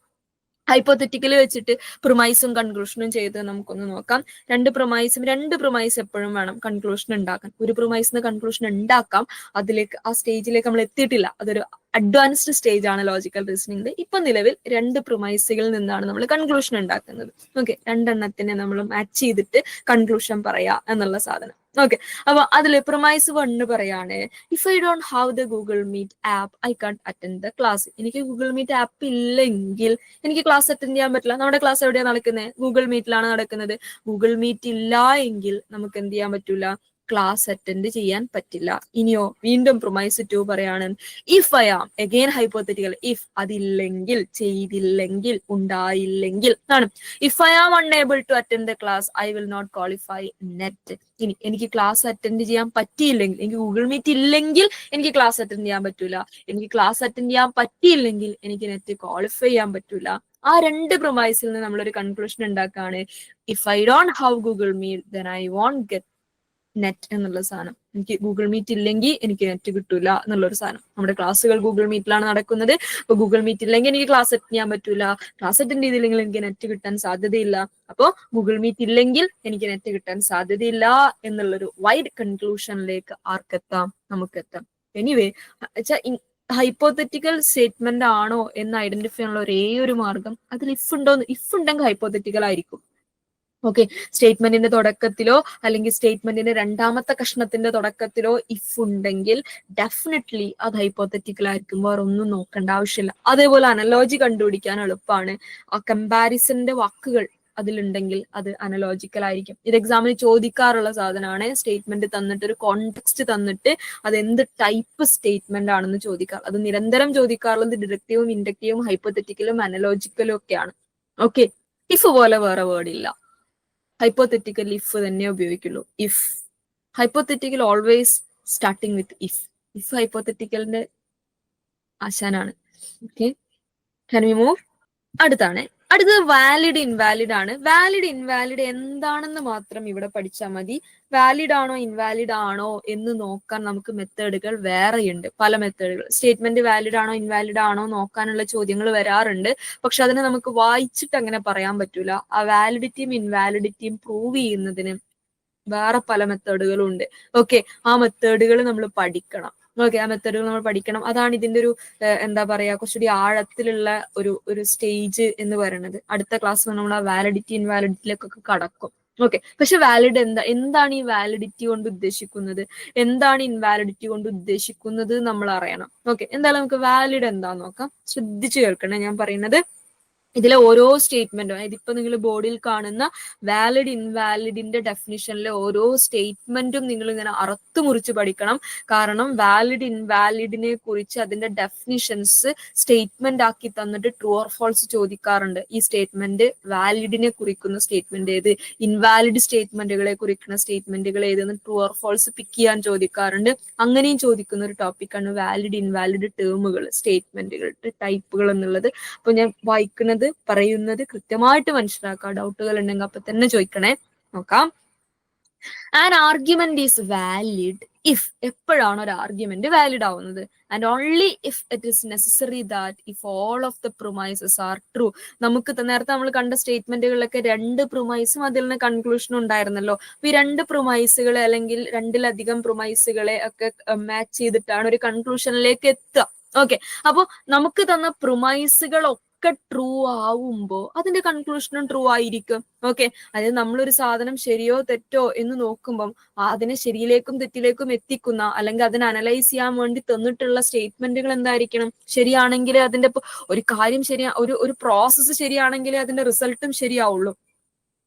hypothetical വെച്ചിട്ട് പ്രൊമൈസും കൺക്ലൂഷനും ചെയ്ത് നമുക്കൊന്ന് നോക്കാം. രണ്ട് പ്രൊമൈസ് എപ്പോഴും വേണം കൺക്ലൂഷൻ ഉണ്ടാക്കാൻ. ഒരു പ്രൊമൈസിന് കൺക്ലൂഷൻ ഉണ്ടാക്കാം, അതിലേക്ക് ആ സ്റ്റേജിലേക്ക് നമ്മൾ എത്തിയിട്ടില്ല. അതൊരു അഡ്വാൻസ്ഡ് സ്റ്റേജ് ആണ് ലോജിക്കൽ റീസണിംഗ്. ഇപ്പൊ നിലവിൽ രണ്ട് പ്രൊമൈസുകളിൽ നിന്നാണ് നമ്മൾ കൺക്ലൂഷൻ ഉണ്ടാക്കുന്നത്. ഓക്കെ, രണ്ടെണ്ണത്തിനെ നമ്മൾ മാച്ച് ചെയ്തിട്ട് കൺക്ലൂഷൻ പറയാ എന്നുള്ള സാധനം. ഓക്കെ, അപ്പൊ അതില് പ്രൊമൈസ് 1 പറയാണ്, if I don't have the Google Meet app I can't attend the class. എനിക്ക് ഗൂഗിൾ മീറ്റ് ആപ്പ് ഇല്ലെങ്കിൽ എനിക്ക് ക്ലാസ് അറ്റൻഡ് ചെയ്യാൻ പറ്റില്ല. നമ്മുടെ ക്ലാസ് എവിടെയാണ് നടക്കുന്നത്? ഗൂഗിൾ മീറ്റിലാണ് നടക്കുന്നത്. ഗൂഗിൾ മീറ്റ് ഇല്ല എങ്കിൽ നമുക്ക് എന്ത് ചെയ്യാൻ പറ്റൂല? ക്ലാസ് അറ്റൻഡ് ചെയ്യാൻ പറ്റില്ല. ഇനിയോ വീണ്ടും പ്രൊമൈസ് 2 പറയാണ്, if I am, again hypothetical, if അതില്ലെങ്കിൽ, ചെയ്തില്ലെങ്കിൽ, ഉണ്ടായില്ലെങ്കിൽ ആണ്. If I am unable to attend the class I will not qualify NET. ഇനി എനിക്ക് ക്ലാസ് അറ്റൻഡ് ചെയ്യാൻ പറ്റിയില്ലെങ്കിൽ, എനിക്ക് ഗൂഗിൾ മീറ്റ് ഇല്ലെങ്കിൽ എനിക്ക് ക്ലാസ് അറ്റൻഡ് ചെയ്യാൻ പറ്റൂല. എനിക്ക് ക്ലാസ് അറ്റൻഡ് ചെയ്യാൻ പറ്റിയില്ലെങ്കിൽ എനിക്ക് നെറ്റ് ക്വാളിഫൈ ചെയ്യാൻ പറ്റൂല. ആ രണ്ട് പ്രൊമൈസിൽ നിന്ന് നമ്മളൊരു കൺക്ലൂഷൻ ഉണ്ടാക്കാണ്. If I don't have Google Meet then I won't get net എന്നുള്ള സാധനം. എനിക്ക് ഗൂഗിൾ മീറ്റ് ഇല്ലെങ്കിൽ എനിക്ക് നെറ്റ് കിട്ടൂല എന്നുള്ളൊരു സാധനം. നമ്മുടെ ക്ലാസ്സുകൾ ഗൂഗിൾ മീറ്റിലാണ് നടക്കുന്നത്. അപ്പൊ ഗൂഗിൾ മീറ്റ് ഇല്ലെങ്കിൽ എനിക്ക് ക്ലാസ് അറ്റൻഡ് ചെയ്യാൻ പറ്റൂല. ക്ലാസ് അറ്റൻഡ് ചെയ്തില്ലെങ്കിൽ എനിക്ക് നെറ്റ് കിട്ടാൻ സാധ്യതയില്ല. അപ്പോ ഗൂഗിൾ മീറ്റ് ഇല്ലെങ്കിൽ എനിക്ക് നെറ്റ് കിട്ടാൻ സാധ്യതയില്ല എന്നുള്ളൊരു വൈഡ് കൺക്ലൂഷനിലേക്ക് ആർക്കെത്താം? നമുക്കെത്താം. എനിവേ, ഹൈപ്പോത്തറ്റിക്കൽ സ്റ്റേറ്റ്മെന്റ് ആണോ എന്ന് ഐഡന്റിഫൈ ചെയ്യാനുള്ള ഒരേ ഒരു മാർഗം അതിൽ ഇഫ് ഉണ്ടെങ്കിൽ ഹൈപ്പോത്തറ്റിക്കൽ ആയിരിക്കും. ഓക്കെ, സ്റ്റേറ്റ്മെന്റിന്റെ തുടക്കത്തിലോ അല്ലെങ്കിൽ സ്റ്റേറ്റ്മെന്റിന്റെ രണ്ടാമത്തെ കഷ്ണത്തിന്റെ തുടക്കത്തിലോ ഇഫ് ഉണ്ടെങ്കിൽ ഡെഫിനറ്റ്ലി അത് ഹൈപ്പോത്തറ്റിക്കൽ ആയിരിക്കും. വേറെ ഒന്നും നോക്കേണ്ട ആവശ്യമില്ല. അതേപോലെ അനലോജി കണ്ടുപിടിക്കാൻ എളുപ്പമാണ്. ആ കമ്പാരിസന്റെ വാക്കുകൾ അതിലുണ്ടെങ്കിൽ അത് അനലോജിക്കൽ ആയിരിക്കും. ഇത് എക്സാമിന് ചോദിക്കാറുള്ള സാധനമാണ്. സ്റ്റേറ്റ്മെന്റ് തന്നിട്ട് ഒരു കോണ്ടെക്സ്റ്റ് തന്നിട്ട് അത് എന്ത് ടൈപ്പ് സ്റ്റേറ്റ്മെന്റ് ആണെന്ന് ചോദിക്കാറ്. അത് നിരന്തരം ചോദിക്കാറുള്ളത് ഡിഡക്റ്റീവും ഇൻഡക്റ്റീവും ഹൈപ്പോത്തറ്റിക്കലും അനലോജിക്കലും ഒക്കെയാണ്. ഓക്കെ, ഇഫ് പോലെ വേറെ വേർഡ് ഇല്ല. ഹൈപ്പോത്തറ്റിക്കൽ ഇഫ് തന്നെ ഉപയോഗിക്കുള്ളൂ. If hypothetical always starting with if ഹൈപ്പോത്തറ്റിക്കലിന്റെ ആശാനാണ്. Okay, can we move? അടുത്തത് വാലിഡ് ഇൻവാലിഡ് ആണ്. വാലിഡ് ഇൻവാലിഡ് എന്താണെന്ന് മാത്രം ഇവിടെ പഠിച്ചാൽ മതി. വാലിഡ് ആണോ ഇൻവാലിഡ് ആണോ എന്ന് നോക്കാൻ നമുക്ക് മെത്തേഡുകൾ വേറെയുണ്ട്, പല മെത്തേഡുകൾ. സ്റ്റേറ്റ്മെന്റ് വാലിഡ് ആണോ ഇൻവാലിഡ് ആണോ നോക്കാനുള്ള ചോദ്യങ്ങൾ വരാറുണ്ട്. പക്ഷെ അതിനെ നമുക്ക് വായിച്ചിട്ട് അങ്ങനെ പറയാൻ പറ്റൂല. ആ വാലിഡിറ്റിയും ഇൻവാലിഡിറ്റിയും പ്രൂവ് ചെയ്യുന്നതിന് വേറെ പല മെത്തേഡുകളും ഉണ്ട്. ഓക്കെ, ആ മെത്തേഡുകൾ നമ്മൾ പഠിക്കണം. ആ മെത്തേഡുകൾ നമ്മൾ പഠിക്കണം. അതാണ് ഇതിന്റെ ഒരു എന്താ പറയാ, കുറച്ചുകൂടി ആഴത്തിലുള്ള ഒരു സ്റ്റേജ് എന്ന് പറയുന്നത്. അടുത്ത ക്ലാസ്സിൽ നമ്മൾ ആ വാലിഡിറ്റി ഇൻവാലിഡിറ്റിയിലേക്കൊക്കെ കടക്കും. ഓക്കെ, പക്ഷെ വാലിഡ് എന്താണ് ഈ വാലിഡിറ്റി കൊണ്ട് ഉദ്ദേശിക്കുന്നത്, എന്താണ് ഇൻവാലിഡിറ്റി കൊണ്ട് ഉദ്ദേശിക്കുന്നത് നമ്മൾ അറിയണം. ഓക്കെ, എന്തായാലും നമുക്ക് വാലിഡ് എന്താന്ന് നോക്കാം. ശ്രദ്ധിച്ചു കേൾക്കണേ ഞാൻ പറയുന്നത്. ഇതിലെ ഓരോ സ്റ്റേറ്റ്മെന്റും, ഇതിപ്പോ നിങ്ങൾ ബോർഡിൽ കാണുന്ന വാലിഡ് ഇൻവാലിഡിന്റെ ഡെഫിനിഷനിലെ ഓരോ സ്റ്റേറ്റ്മെന്റും നിങ്ങൾ ഇങ്ങനെ അറുത്തു മുറിച്ച് പഠിക്കണം. കാരണം വാലിഡ് ഇൻവാലിഡിനെ കുറിച്ച് അതിന്റെ ഡെഫിനിഷൻസ് സ്റ്റേറ്റ്മെന്റ് ആക്കി തന്നിട്ട് ട്രൂ ഓർ ഫോൾസ് ചോദിക്കാറുണ്ട്. ഈ സ്റ്റേറ്റ്മെന്റ് വാലിഡിനെ കുറിക്കുന്ന സ്റ്റേറ്റ്മെന്റ് ഏത്, ഇൻവാലിഡ് സ്റ്റേറ്റ്മെന്റുകളെ കുറിക്കുന്ന സ്റ്റേറ്റ്മെന്റുകൾ ഏതെന്ന് ട്രൂ ഓർ ഫോൾസ് പിക്ക് ചെയ്യാൻ ചോദിക്കാറുണ്ട്. അങ്ങനെയും ചോദിക്കുന്ന ഒരു ടോപ്പിക്കാണ് വാലിഡ് ഇൻവാലിഡ് ടേമുകൾ, സ്റ്റേറ്റ്മെന്റുകളുടെ ടൈപ്പുകൾ എന്നുള്ളത്. അപ്പൊ ഞാൻ വായിക്കുന്നത് പറയുന്നത് കൃത്യമായിട്ട് മനസ്സിലാക്കാം. ഡൗട്ടുകൾ ഉണ്ടെങ്കിൽ അപ്പൊ തന്നെ ചോദിക്കണേ. നോക്കാം. An argument is valid if, എപ്പോഴാണ് ഒരു ആർഗ്യുമെന്റ് വാലിഡ് ആവുന്നത്? And only if it is necessary that if all of the promises are true. നമുക്ക് നേരത്തെ നമ്മൾ കണ്ട സ്റ്റേറ്റ്മെന്റുകളിലൊക്കെ രണ്ട് പ്രൊമൈസും അതിൽ നിന്ന് കൺക്ലൂഷനും ഉണ്ടായിരുന്നല്ലോ. ഈ രണ്ട് പ്രൊമൈസുകളെ അല്ലെങ്കിൽ രണ്ടിലധികം പ്രൊമൈസുകളെ ഒക്കെ മാച്ച് ചെയ്തിട്ടാണ് ഒരു കൺക്ലൂഷനിലേക്ക് എത്തുക. ഓക്കെ, അപ്പൊ നമുക്ക് തന്ന പ്രൊമൈസുകളൊക്കെ ട്രൂ ആവുമ്പോ അതിന്റെ കൺക്ലൂഷനും ട്രൂ ആയിരിക്കും. ഓക്കെ, അതായത് നമ്മളൊരു സാധനം ശരിയോ തെറ്റോ എന്ന് നോക്കുമ്പം അതിനെ ശരിയിലേക്കും തെറ്റിലേക്കും എത്തിക്കുന്ന അല്ലെങ്കിൽ അതിനെ അനലൈസ് ചെയ്യാൻ വേണ്ടി തന്നിട്ടുള്ള സ്റ്റേറ്റ്മെന്റുകൾ എന്തായിരിക്കണം? ശരിയാണെങ്കിൽ അതിന്റെ ഒരു കാര്യം ശരിയാ, ഒരു പ്രോസസ്സ് ശരിയാണെങ്കിലേ അതിന്റെ റിസൾട്ടും ശരിയാവുള്ളൂ.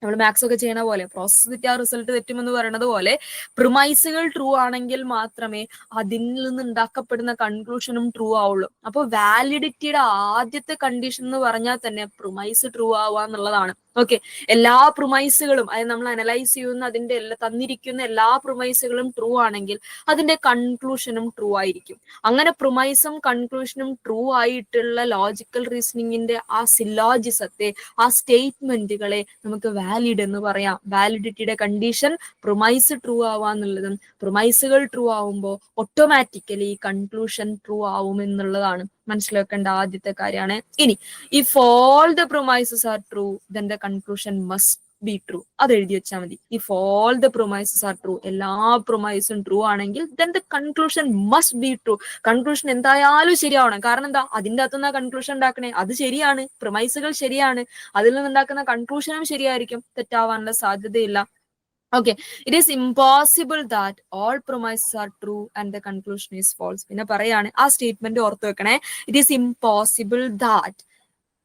നമ്മൾ മാത്സ് ഒക്കെ ചെയ്യണ പോലെ പ്രോസസ് തെറ്റിയാ റിസൾട്ട് തെറ്റുമെന്ന് പറയുന്നത് പോലെ പ്രിമൈസുകൾ ട്രൂ ആണെങ്കിൽ മാത്രമേ അതിൽ നിന്ന് ഉണ്ടാക്കപ്പെടുന്ന കൺക്ലൂഷനും ട്രൂ ആവുള്ളൂ. അപ്പൊ വാലിഡിറ്റിയുടെ ആദ്യത്തെ കണ്ടീഷൻ എന്ന് പറഞ്ഞാൽ തന്നെ പ്രിമൈസ് ട്രൂ ആവുക എന്നുള്ളതാണ്. ഓക്കെ, എല്ലാ പ്രിമൈസുകളും, അതായത് നമ്മൾ അനലൈസ് ചെയ്യുന്ന അതിന്റെ തന്നിരിക്കുന്ന എല്ലാ പ്രിമൈസുകളും ട്രൂ ആണെങ്കിൽ അതിന്റെ കൺക്ലൂഷനും ട്രൂ ആയിരിക്കും. അങ്ങനെ പ്രിമൈസും കൺക്ലൂഷനും ട്രൂ ആയിട്ടുള്ള ലോജിക്കൽ റീസണിങ്ങിന്റെ ആ സിലോജിസത്തെ, ആ സ്റ്റേറ്റ്മെന്റുകളെ നമുക്ക് വാലിഡ് എന്ന് പറയാം. വാലിഡിറ്റിയുടെ കണ്ടീഷൻ പ്രൊമൈസ് ട്രൂ ആവാന്നുള്ളതും പ്രൊമൈസുകൾ ട്രൂ ആവുമ്പോൾ ഓട്ടോമാറ്റിക്കലി കൺക്ലൂഷൻ ട്രൂ ആവും എന്നുള്ളതാണ് മനസ്സിലാക്കേണ്ട ആദ്യത്തെ കാര്യമാണ്. ഇനി if all the promises are true then the conclusion must be true. അത് എഴുതി വെച്ചാൽ മതി. If all the promises are true, എല്ലാ പ്രൊമൈസും ട്രൂ ആണെങ്കിൽ then the conclusion must be true. Conclusion എന്തായാലും ശരിയാവണം. കാരണം എന്താ? അതിന്റെ അകത്തുനിന്ന് കൺക്ലൂഷൻ ഉണ്ടാക്കണേ, അത് ശരിയാണ്, പ്രൊമൈസുകൾ ശരിയാണ്, അതിൽ നിന്നുണ്ടാക്കുന്ന കൺക്ലൂഷനും ശരിയായിരിക്കും, തെറ്റാവാനുള്ള സാധ്യതയില്ല. Okay, it is impossible that all promises are true and the conclusion is false. പിന്നെ പറയാണ്, ആ സ്റ്റേറ്റ്മെന്റ് ഓർത്ത് വെക്കണേ. It is impossible that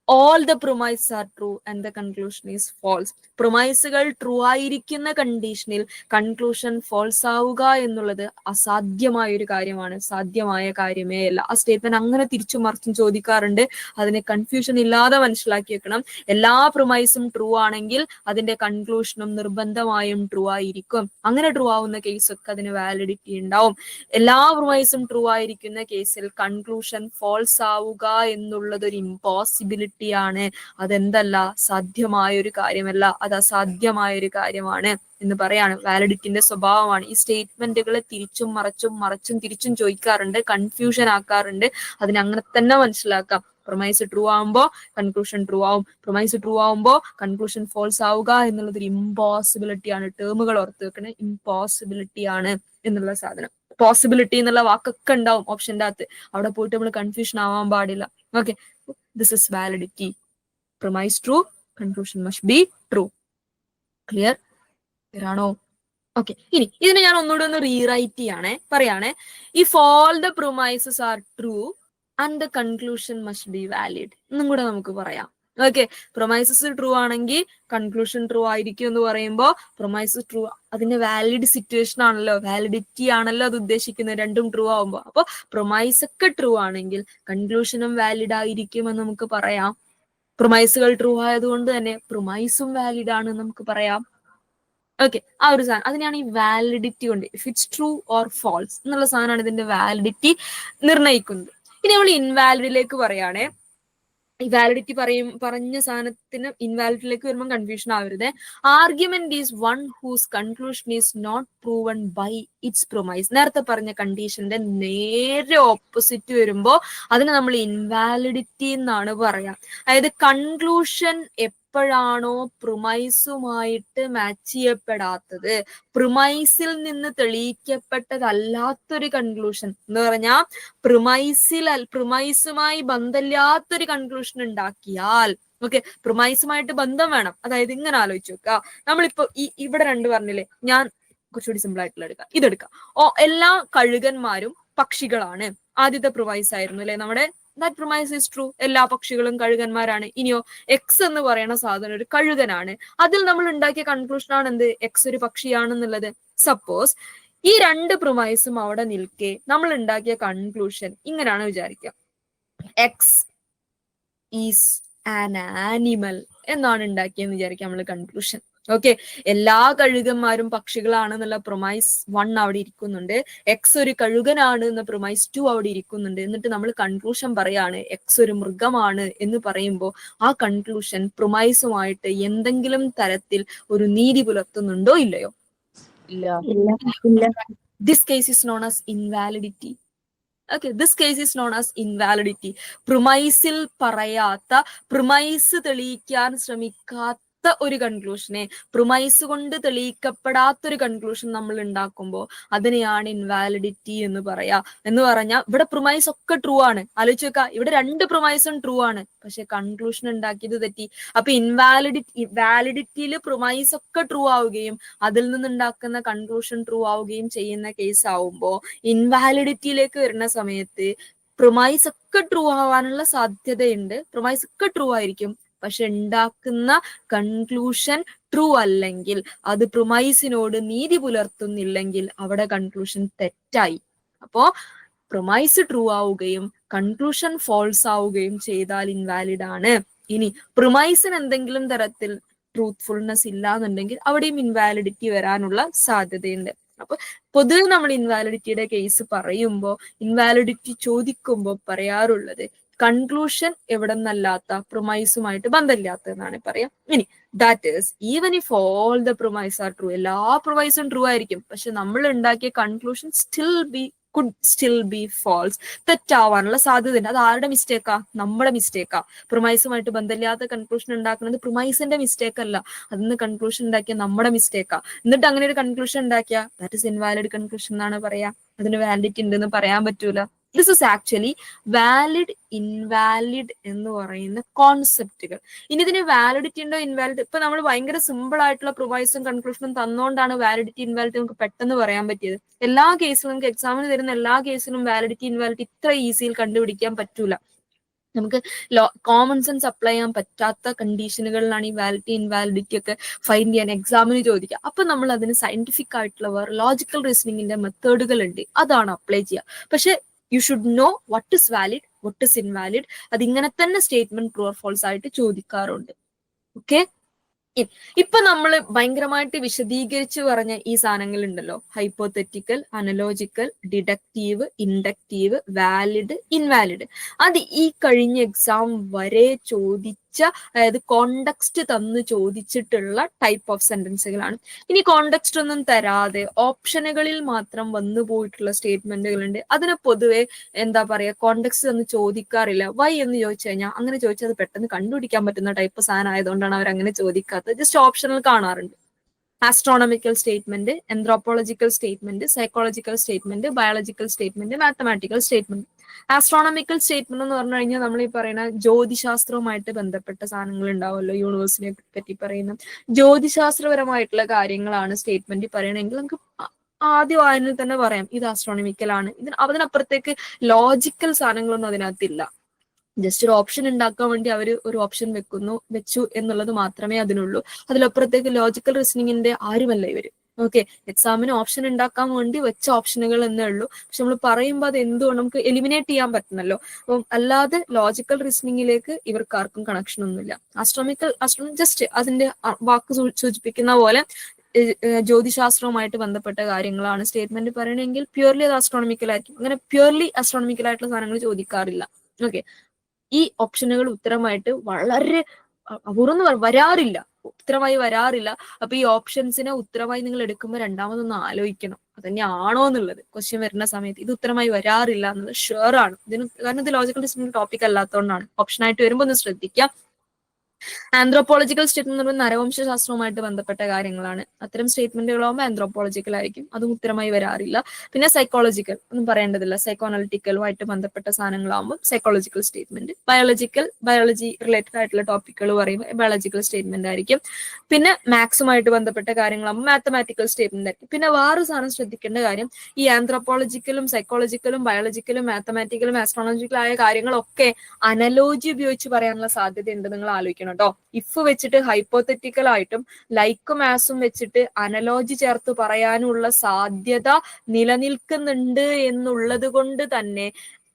all the promises are true and the conclusion is false. പ്രൊമൈസുകൾ ട്രൂ ആയിരിക്കുന്ന കണ്ടീഷനിൽ കൺക്ലൂഷൻ ഫോൾസ് ആവുക എന്നുള്ളത് അസാധ്യമായ ഒരു കാര്യമാണ്, സാധ്യമായ കാര്യമേ അല്ല. ആ സ്റ്റേറ്റ്മെന്റ് അങ്ങനെ തിരിച്ചും മറിച്ചും ചോദിക്കാറുണ്ട്. അതിനെ കൺഫ്യൂഷൻ ഇല്ലാതെ മനസ്സിലാക്കി വെക്കണം. എല്ലാ പ്രൊമൈസും ട്രൂ ആണെങ്കിൽ അതിന്റെ കൺക്ലൂഷനും നിർബന്ധമായും ട്രൂ ആയിരിക്കും. അങ്ങനെ ട്രൂ ആവുന്ന കേസൊക്കെ അതിന് വാലിഡിറ്റി ഉണ്ടാവും. എല്ലാ പ്രൊമൈസും ട്രൂ ആയിരിക്കുന്ന കേസിൽ കൺക്ലൂഷൻ ഫോൾസ് ആവുക എന്നുള്ളത് ഒരു ഇമ്പോസിബിലിറ്റി ആണ്. അതെന്തല്ല, സാധ്യമായ ഒരു കാര്യമല്ല, അത് അസാധ്യമായ ഒരു കാര്യമാണ് എന്ന് പറയാണ്. വാലിഡിറ്റിന്റെ സ്വഭാവമാണ്. ഈ സ്റ്റേറ്റ്മെന്റുകളെ തിരിച്ചും മറിച്ചും തിരിച്ചും ചോദിക്കാറുണ്ട്, കൺഫ്യൂഷൻ ആക്കാറുണ്ട്. അതിനങ്ങനെ തന്നെ മനസ്സിലാക്കാം. പ്രൊമൈസ് ട്രൂ ആവുമ്പോ കൺക്ലൂഷൻ ട്രൂ ആവും, പ്രൊമൈസ് ട്രൂ ആവുമ്പോ കൺക്ലൂഷൻ ഫോൾസ് ആവുക എന്നുള്ളത് ഒരു ഇമ്പോസിബിലിറ്റി ആണ്. ടേമുകൾ ഓർത്ത് വെക്കണേ, ഇമ്പോസിബിലിറ്റി ആണ് എന്നുള്ള സാധനം. പോസിബിലിറ്റി എന്നുള്ള വാക്കൊക്കെ ഉണ്ടാവും ഓപ്ഷന്റെ അകത്ത്, അവിടെ പോയിട്ട് നമ്മൾ കൺഫ്യൂഷൻ ആവാൻ പാടില്ല. Okay, this is validity. Premise true, conclusion must be true. Clear? ആണോ? ഓക്കെ, ഇനി ഇതിനെ ഞാൻ ഒന്നുകൂടെ ഒന്ന് റീറൈറ്റ് ചെയ്യണേ, പറയാണേ. If all the promises are true and the conclusion must be valid എന്നും കൂടെ നമുക്ക് പറയാം. ഓക്കെ, പ്രൊമൈസസ് ട്രൂ ആണെങ്കിൽ കൺക്ലൂഷൻ ട്രൂ ആയിരിക്കും എന്ന് പറയുമ്പോൾ പ്രൊമൈസസ് ട്രൂ, അതിന്റെ വാലിഡ് സിറ്റുവേഷൻ ആണല്ലോ, വാലിഡിറ്റി ആണല്ലോ അത് ഉദ്ദേശിക്കുന്നത്, രണ്ടും ട്രൂ ആവുമ്പോൾ. അപ്പൊ പ്രൊമൈസ് ഒക്കെ ട്രൂ ആണെങ്കിൽ കൺക്ലൂഷനും വാലിഡ് ആയിരിക്കും എന്ന് നമുക്ക് പറയാം. പ്രൊമൈസുകൾ ട്രൂ ആയതുകൊണ്ട് തന്നെ പ്രൊമൈസും വാലിഡ് ആണ് നമുക്ക് പറയാം. ഓക്കെ, ആ ഒരു സാധനം, അതിനാണ് ഈ വാലിഡിറ്റി കൊണ്ട്, if it's true or false എന്നുള്ള സാധനമാണ് ഇതിന്റെ വാലിഡിറ്റി നിർണ്ണയിക്കുന്നത്. ഇനി നമ്മൾ ഇൻവാലിഡിലേക്ക് പറയുകയാണെ, ഈ വാലിഡിറ്റി പറഞ്ഞ സാധനത്തിന് ഇൻവാലിഡിലേക്ക് വരുമ്പോൾ കൺഫ്യൂഷൻ ആവരുത്. Argument is one whose conclusion is not proven by its promise. നേരത്തെ പറഞ്ഞ കണ്ടീഷന്റെ നേരെ ഓപ്പോസിറ്റ് വരുമ്പോ അതിന് നമ്മൾ ഇൻവാലിഡിറ്റി എന്നാണ് പറയാം. അതായത് കൺക്ലൂഷൻ എപ്പോഴാണോ പ്രൊമൈസുമായിട്ട് മാച്ച് ചെയ്യപ്പെടാത്തത്, പ്രിമൈസിൽ നിന്ന് തെളിയിക്കപ്പെട്ടതല്ലാത്തൊരു കൺക്ലൂഷൻ എന്ന് പറഞ്ഞാൽ പ്രിമൈസുമായി ബന്ധമില്ലാത്തൊരു കൺക്ലൂഷൻ ഉണ്ടാക്കിയാൽ, ഓക്കെ, പ്രിമൈസുമായിട്ട് ബന്ധം വേണം. അതായത് ഇങ്ങനെ ആലോചിച്ച് നോക്കുക, നമ്മളിപ്പോ ഇവിടെ രണ്ട് പറഞ്ഞില്ലേ, ഞാൻ കുറച്ചുകൂടി സിമ്പിൾ ആയിട്ടുള്ള എടുക്കാം, ഇതെടുക്കാം. എല്ലാ കഴുകന്മാരും പക്ഷികളാണ്. ആദ്യത്തെ പ്രൊമൈസ് ആയിരുന്നു അല്ലെ നമ്മുടെ, ദാറ്റ് പ്രൊമൈസ് ഈസ് ട്രൂ, എല്ലാ പക്ഷികളും കഴുകന്മാരാണ്. ഇനിയോ എക്സ് എന്ന് പറയുന്ന സാധനം ഒരു കഴുകനാണ്. അതിൽ നമ്മൾ ഉണ്ടാക്കിയ കൺക്ലൂഷൻ ആണ് എന്ത്, എക്സ് ഒരു പക്ഷിയാണെന്നുള്ളത്. സപ്പോസ് ഈ രണ്ട് പ്രൊമൈസും അവിടെ നിൽക്കെ നമ്മൾ ഉണ്ടാക്കിയ കൺക്ലൂഷൻ ഇങ്ങനെയാണ് വിചാരിക്കുക, എക്സ് ഈസ് ആൻ ആനിമൽ എന്നാണ് ഉണ്ടാക്കിയെന്ന് വിചാരിക്കുക നമ്മൾ കൺക്ലൂഷൻ. ഓക്കെ, എല്ലാ കഴുകന്മാരും പക്ഷികളാണെന്നുള്ള പ്രൊമൈസ് 1 അവിടെ ഇരിക്കുന്നുണ്ട്, എക്സ് ഒരു കഴുകനാണ് എന്ന പ്രൊമൈസ് 2 അവിടെ ഇരിക്കുന്നുണ്ട്. എന്നിട്ട് നമ്മൾ കൺക്ലൂഷൻ പറയാണ് എക്സ് ഒരു മൃഗമാണ് എന്ന് പറയുമ്പോൾ ആ കൺക്ലൂഷൻ പ്രൊമൈസുമായിട്ട് എന്തെങ്കിലും തരത്തിൽ ഒരു നീതി പുലർത്തുന്നുണ്ടോ ഇല്ലയോ? ഇല്ല. This case is known as invalidity. Okay, this case is known as invalidity. പ്രൊമൈസിൽ പറയാത്ത, പ്രൊമൈസ് തെളിയിക്കാൻ ശ്രമിക്കാത്ത ഒരു കൺക്ലൂഷനെ, പ്രിമൈസ് കൊണ്ട് തെളിയിക്കപ്പെടാത്തൊരു കൺക്ലൂഷൻ നമ്മൾ ഉണ്ടാക്കുമ്പോൾ അതിനെയാണ് ഇൻവാലിഡിറ്റി എന്ന് പറയാ. എന്ന് പറഞ്ഞാൽ ഇവിടെ പ്രിമൈസ് ഒക്കെ ട്രൂ ആണ്. ആലോചിച്ച് വെക്കുക, ഇവിടെ 2 പ്രിമൈസും ട്രൂ ആണ്, പക്ഷെ കൺക്ലൂഷൻ ഉണ്ടാക്കിയത് തെറ്റി. അപ്പൊ വാലിഡിറ്റിയിൽ പ്രിമൈസ് ഒക്കെ ട്രൂ ആവുകയും അതിൽ നിന്നുണ്ടാക്കുന്ന കൺക്ലൂഷൻ ട്രൂ ആവുകയും ചെയ്യുന്ന കേസ് ആവുമ്പോ ഇൻവാലിഡിറ്റിയിലേക്ക് വരുന്ന സമയത്ത് പ്രിമൈസ് ഒക്കെ ട്രൂ ആവാനുള്ള സാധ്യതയുണ്ട്, പ്രിമൈസ് ഒക്കെ ട്രൂ ആയിരിക്കും, പക്ഷെ ഉണ്ടാക്കുന്ന കൺക്ലൂഷൻ ട്രൂ അല്ലെങ്കിൽ, അത് പ്രിമൈസിനോട് നീതി പുലർത്തുന്നില്ലെങ്കിൽ അവിടെ കൺക്ലൂഷൻ തെറ്റായി. അപ്പോ പ്രിമൈസ് ട്രൂ ആവുകയും കൺക്ലൂഷൻ ഫോൾസ് ആവുകയും ചെയ്താൽ ഇൻവാലിഡ് ആണ്. ഇനി പ്രിമൈസിന് എന്തെങ്കിലും തരത്തിൽ ട്രൂത്ത്ഫുൾനെസ് ഇല്ല എന്നുണ്ടെങ്കിൽ അവിടെയും ഇൻവാലിഡിറ്റി വരാനുള്ള സാധ്യതയുണ്ട്. അപ്പൊ പൊതുവെ നമ്മൾ ഇൻവാലിഡിറ്റിയുടെ കേസ് പറയുമ്പോൾ, ഇൻവാലിഡിറ്റി ചോദിക്കുമ്പോൾ പറയാറുള്ളത് കൺക്ലൂഷൻ എവിടെ നിന്നല്ലാത്ത പ്രിമൈസുമായിട്ട് ബന്ധമില്ലാത്ത എന്നാണ് പറയാം. ഇനി that is even if all the premise are true, എല്ലാ പ്രിമൈസും ട്രൂ ആയിരിക്കും, പക്ഷെ നമ്മൾ ഉണ്ടാക്കിയ conclusion could still be false, തെറ്റാവാനുള്ള സാധ്യതയുണ്ട്. അത് ആരുടെ മിസ്റ്റേക്കാ? നമ്മുടെ മിസ്റ്റേക്കാ. പ്രിമൈസുമായിട്ട് ബന്ധമില്ലാത്ത കൺക്ലൂഷൻ ഉണ്ടാക്കുന്നത് പ്രിമൈസിന്റെ മിസ്റ്റേക്ക് അല്ല, അതിന് കൺക്ലൂഷൻ ഉണ്ടാക്കിയ നമ്മുടെ മിസ്റ്റേക്കാ. എന്നിട്ട് അങ്ങനെ ഒരു കൺക്ലൂഷൻ ഉണ്ടാക്കിയ ദാറ്റ് ഇസ് ഇൻവാലിഡ് കൺക്ലൂഷൻ എന്നാണ് പറയാ. അതിന് വാലിഡിറ്റി ഉണ്ടെന്ന് പറയാൻ പറ്റൂല. This is actually valid invalid എന്ന് പറയുന്ന കോൺസെപ്റ്റുകൾ. ഇനി ഇതിന് വാലിഡിറ്റി ഉണ്ടോ ഇൻവാലിഡ്, ഇപ്പൊ നമ്മൾ ഭയങ്കര സിമ്പിൾ ആയിട്ടുള്ള പ്രിമൈസും കൺക്ലൂഷനും തന്നുകൊണ്ടാണ് വാലിഡിറ്റി ഇൻവാലിഡിറ്റി നമുക്ക് പെട്ടെന്ന് പറയാൻ പറ്റിയത്. എല്ലാ കേസിലും, നമുക്ക് എക്സാമിന് തരുന്ന എല്ലാ കേസിലും വാലിഡിറ്റി ഇൻവാലിഡിറ്റി ഇത്ര ഈസിയിൽ കണ്ടുപിടിക്കാൻ പറ്റൂല. നമുക്ക് കോമൺ സെൻസ് അപ്ലൈ ചെയ്യാൻ പറ്റാത്ത കണ്ടീഷനുകളിലാണ് ഈ വാലിഡിറ്റി ഇൻവാലിഡിറ്റി ഒക്കെ ഫൈൻഡ് ചെയ്യാൻ എക്സാമിന് ചോദിക്കുക. അപ്പൊ നമ്മൾ അതിന് സയന്റിഫിക് ആയിട്ടുള്ള വേറെ ലോജിക്കൽ റീസണിങ്ങിന്റെ മെത്തേഡുകൾ ഉണ്ട്, അതാണ് അപ്ലൈ ചെയ്യുക. പക്ഷെ you should know what is valid, what is invalid. അതിങ്ങനെ തന്നെ സ്റ്റേറ്റ്മെന്റ് ട്രൂ ഓർ ഫോൾസ് ആയിട്ട് ചോദിക്കാറുണ്ട്. ഓക്കെ, ഇപ്പൊ നമ്മൾ ഭയങ്കരമായിട്ട് വിശദീകരിച്ച് പറഞ്ഞ ഈ സാധനങ്ങൾ ഉണ്ടല്ലോ, hypothetical, analogical, deductive, inductive, valid, invalid, അത് ഈ കഴിഞ്ഞ എക്സാം വരെ അതായത് കോണ്ടെക്സ്റ്റ് തന്ന് ചോദിച്ചിട്ടുള്ള ടൈപ്പ് ഓഫ് സെന്റൻസുകളാണ്. ഇനി കോണ്ടെക്സ്റ്റ് ഒന്നും തരാതെ ഓപ്ഷനുകളിൽ മാത്രം വന്നു പോയിട്ടുള്ള സ്റ്റേറ്റ്മെന്റുകളുണ്ട്. അതിനെ പൊതുവെ എന്താ പറയാ, കോണ്ടെക്സ്റ്റ് തന്ന് ചോദിക്കാറില്ല. വൈ എന്ന് ചോദിച്ചു കഴിഞ്ഞാൽ, അങ്ങനെ ചോദിച്ചാൽ അത് പെട്ടെന്ന് കണ്ടുപിടിക്കാൻ പറ്റുന്ന ടൈപ്പ് സാധനം ആയതുകൊണ്ടാണ് അവർ അങ്ങനെ ചോദിക്കാത്തത്. ജസ്റ്റ് ഓപ്ഷണൽ കാണാറുണ്ട്. Astronomical statement, anthropological statement, psychological statement, biological statement, mathematical statement. Astronomical statement എന്ന് പറഞ്ഞു കഴിഞ്ഞാൽ നമ്മൾ ഈ പറയുന്ന ജ്യോതിശാസ്ത്രവുമായിട്ട് ബന്ധപ്പെട്ട സാധനങ്ങൾ ഉണ്ടാവുമല്ലോ, യൂണിവേഴ്സിനെ പറ്റി പറയുന്ന ജ്യോതിശാസ്ത്രപരമായിട്ടുള്ള കാര്യങ്ങളാണ് സ്റ്റേറ്റ്മെന്റ് പറയണമെങ്കിൽ നമുക്ക് ആദ്യ വായനയിൽ തന്നെ പറയാം ഇത് ആസ്ട്രോണമിക്കൽ ആണ്. അതിനപ്പുറത്തേക്ക് ലോജിക്കൽ സാധനങ്ങളൊന്നും അതിനകത്തില്ല. ജസ്റ്റ് ഒരു ഓപ്ഷൻ ഉണ്ടാക്കാൻ വേണ്ടി അവർ ഒരു ഓപ്ഷൻ വെച്ചു എന്നുള്ളത് മാത്രമേ അതിനുള്ളൂ. അതിലപ്പുറത്തേക്ക് ലോജിക്കൽ റീസണിങ്ങിന്റെ ആരുമല്ല ഇവര്. ഓക്കെ, എക്സാമിന് ഓപ്ഷൻ ഉണ്ടാക്കാൻ വേണ്ടി വെച്ച ഓപ്ഷനുകൾ എന്നേ ഉള്ളൂ. പക്ഷെ നമ്മൾ പറയുമ്പോൾ അത് എന്തുകൊണ്ട് നമുക്ക് എലിമിനേറ്റ് ചെയ്യാൻ പറ്റുന്നല്ലോ. അപ്പം അല്ലാതെ ലോജിക്കൽ റീസണിങ്ങിലേക്ക് ഇവർക്ക് ആർക്കും കണക്ഷൻ ഒന്നുമില്ല. ആസ്ട്രോണമിക്കൽ ജസ്റ്റ് അതിന്റെ വാക്ക് സൂചിപ്പിക്കുന്ന പോലെ ജ്യോതിശാസ്ത്രവുമായിട്ട് ബന്ധപ്പെട്ട കാര്യങ്ങളാണ് സ്റ്റേറ്റ്മെന്റ് പറയണമെങ്കിൽ പ്യൂർലി അത് ആസ്ട്രോണമിക്കൽ ആയിരിക്കും. അങ്ങനെ പ്യൂർലി ആസ്ട്രോണമിക്കൽ ആയിട്ടുള്ള സാധനങ്ങൾ ചോദിക്കാറില്ല. ഓക്കെ, ഈ ഓപ്ഷനുകൾ ഉത്തരമായിട്ട് വളരെ അപൂർവം ഉത്തരമായി വരാറില്ല. അപ്പൊ ഈ ഓപ്ഷൻസിനെ ഉത്തരമായി നിങ്ങൾ എടുക്കുമ്പോൾ രണ്ടാമതൊന്ന് ആലോചിക്കണം, അതന്നെയാണോ എന്നുള്ളത്. ക്വസ്റ്റ്യൻ വരുന്ന സമയത്ത് ഇത് ഉത്തരമായി വരാറില്ല എന്നുള്ളത് ഷുവർ ആണ്. കാരണം ഇത് ലോജിക്കൽ ഡിസ്റ്റിങ് ടോപ്പിക് അല്ലാത്തതുകൊണ്ടാണ്. ഓപ്ഷനായിട്ട് വരുമ്പോൾ ഒന്ന് ശ്രദ്ധിക്കാം. ആന്ത്രോപോളജിക്കൽ സ്റ്റേറ്റ്മെന്റ് എന്ന് പറയുന്നത് നരവംശാസ്ത്രവുമായിട്ട് ബന്ധപ്പെട്ട കാര്യങ്ങളാണ്. അത്തരം സ്റ്റേറ്റ്മെന്റുകളാകുമ്പോൾ ആന്ത്രോപോളജിക്കൽ ആയിരിക്കും, അതും ഉത്തരമായി വരാറില്ല. പിന്നെ സൈക്കോളജിക്കൽ ഒന്നും പറയേണ്ടതില്ല, സൈക്കോഅനലിറ്റിക്കലുമായിട്ട് ബന്ധപ്പെട്ട സാധനങ്ങളാകുമ്പോൾ സൈക്കോളജിക്കൽ സ്റ്റേറ്റ്മെന്റ്. ബയോളജി റിലേറ്റഡ് ആയിട്ടുള്ള ടോപ്പിക്കുകൾ പറയുമ്പോൾ ബയോളജിക്കൽ സ്റ്റേറ്റ്മെന്റ് ആയിരിക്കും. പിന്നെ മാത്സുമായിട്ട് ബന്ധപ്പെട്ട കാര്യങ്ങളാകുമ്പോൾ മാത്തമാറ്റിക്കൽ സ്റ്റേറ്റ്മെന്റ് ആയിരിക്കും. പിന്നെ വേറെ സാധനം ശ്രദ്ധിക്കേണ്ട കാര്യം, ഈ ആന്ത്രോപോളജിക്കലും സൈക്കോളജിക്കലും ബയോളജിക്കലും മാത്തമാറ്റിക്കലും ആസ്ട്രോളജിക്കലും ആയ കാര്യങ്ങളൊക്കെ അനലോജി ഉപയോഗിച്ച് പറയാനുള്ള സാധ്യത ഉണ്ട്. നിങ്ങൾ ആലോചിക്കണം കേട്ടോ. ഇഫ് വെച്ചിട്ട് ഹൈപ്പോതെറ്റിക്കൽ ആയിട്ടും ലൈക്കും ആസും വെച്ചിട്ട് അനലോജി ചേർത്ത് പറയാനുള്ള സാധ്യത നിലനിൽക്കുന്നുണ്ട് എന്നുള്ളത് കൊണ്ട് തന്നെ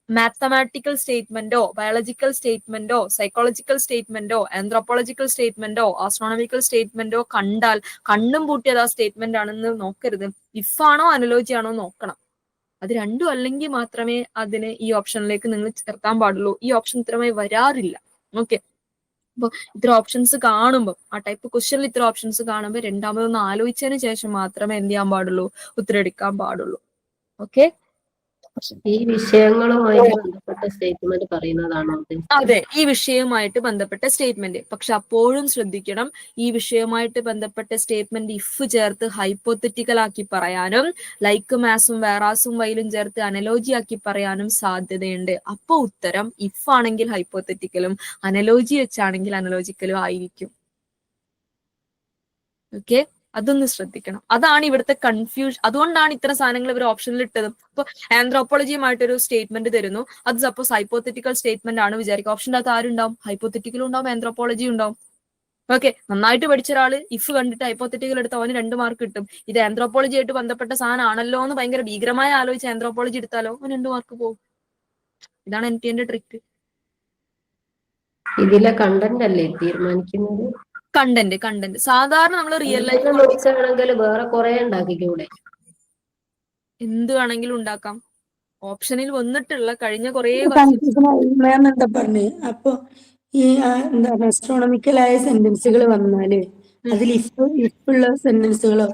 മാത്തമാറ്റിക്കൽ സ്റ്റേറ്റ്മെന്റോ ബയോളജിക്കൽ സ്റ്റേറ്റ്മെന്റോ സൈക്കോളജിക്കൽ സ്റ്റേറ്റ്മെന്റോ ആന്ത്രോപോളജിക്കൽ സ്റ്റേറ്റ്മെന്റോ ആസ്ട്രോണമിക്കൽ സ്റ്റേറ്റ്മെന്റോ കണ്ടാൽ കണ്ണും പൂട്ടിയത് ആ സ്റ്റേറ്റ്മെന്റ് ആണെന്ന് നോക്കരുത്. ഇഫ് ആണോ അനലോജി ആണോ നോക്കണം. അത് രണ്ടും അല്ലെങ്കിൽ മാത്രമേ അതിന് ഈ ഓപ്ഷനിലേക്ക് നിങ്ങൾ ചേർക്കാൻ പാടുള്ളൂ. ഈ ഓപ്ഷൻ ഉത്തരമായി വരാറില്ല. ഓക്കെ, അപ്പൊ ഇത്ര ഓപ്ഷൻസ് കാണുമ്പോൾ, ആ ടൈപ്പ് ക്വസ്റ്റ്യനിൽ ഇത്ര ഓപ്ഷൻസ് കാണുമ്പോൾ രണ്ടാമതൊന്ന് ആലോചിച്ചതിന് ശേഷം മാത്രമേ എന്ത് ചെയ്യാൻ പാടുള്ളൂ, ഉത്തരം എടുക്കാൻ പാടുള്ളൂ. ഓക്കെ, ഈ വിഷയങ്ങളുമായിട്ട് ബന്ധപ്പെട്ട സ്റ്റേറ്റ്മെന്റ് പറയുന്നതാണോ അത്? അതെ, ഈ വിഷയവുമായിട്ട് ബന്ധപ്പെട്ട സ്റ്റേറ്റ്മെന്റ്. പക്ഷെ അപ്പോഴും ശ്രദ്ധിക്കണം, ഈ വിഷയവുമായിട്ട് ബന്ധപ്പെട്ട സ്റ്റേറ്റ്മെന്റ് ഇഫ് ചേർത്ത് ഹൈപ്പോത്തറ്റിക്കൽ ആക്കി പറയാനും ലൈക്ക് മാസും വേറാസും വൈലും ചേർത്ത് അനലോജി ആക്കി പറയാനും സാധ്യതയുണ്ട്. അപ്പൊ ഉത്തരം ഇഫ് ആണെങ്കിൽ ഹൈപ്പോത്തറ്റിക്കലും അനലോജി വെച്ചാണെങ്കിൽ അനലോജിക്കലും ആയിരിക്കും. ഓക്കെ, അതൊന്ന് ശ്രദ്ധിക്കണം. അതാണ് ഇവിടുത്തെ കൺഫ്യൂഷൻ. അതുകൊണ്ടാണ് ഇത്തരം സാധനങ്ങൾ ഇവർ ഓപ്ഷനിൽ ഇട്ടത്. ഇപ്പൊ ആന്ത്രോപോളജിയുമായിട്ടൊരു സ്റ്റേറ്റ്മെന്റ് തരുന്നു, അത് സപ്പോസ് ഹൈപ്പോത്തറ്റിക്കൽ സ്റ്റേറ്റ്മെന്റ് ആണ് വിചാരിക്കുക. ഓപ്ഷൻ്റെ അകത്ത് ആരുണ്ടാവും? ഹൈപ്പോത്തറ്റിക്കലും ഉണ്ടാവും, ആന്ത്രോപോളജി ഉണ്ടാവും. ഓക്കെ, നന്നായിട്ട് പഠിച്ച ഒരാള് ഇഫ് കണ്ടിട്ട് ഹൈപ്പോത്തറ്റിക്കൽ എടുത്ത് അവന് 2 മാർക്ക് കിട്ടും. ഇത് ആന്ത്രോപോളജി ആയിട്ട് ബന്ധപ്പെട്ട സാധനം ആണല്ലോ എന്ന് ഭയങ്കര ഭീകരമായി ആലോചിച്ച് ആന്ത്രോപോളജി എടുത്താലോ അവന് 2 മാർക്ക് പോകും. ഇതാണ് NTന്റെ ട്രിക്ക്. ഇതിലെ കണ്ടന്റ് അല്ലേ തീരുമാനിക്കുന്നത്? കണ്ടന്റ് സാധാരണ നമ്മൾ റിയൽ ലൈഫ് നോക്കുകയാണെങ്കിൽ വേറെ കുറെ ഉണ്ടാക്കിക്കൂടെ? എന്ത് വേണമെങ്കിലും ഉണ്ടാക്കാം. ഓപ്ഷനിൽ വന്നിട്ടുള്ള കഴിഞ്ഞ കുറെ മാം എന്താ പറഞ്ഞേ? അപ്പൊ ഈ എന്താ അസ്ട്രോണമിക്കലായ സെന്റൻസുകൾ വന്നാല് അതിൽ ഇഫുള്ള സെന്റൻസുകളോ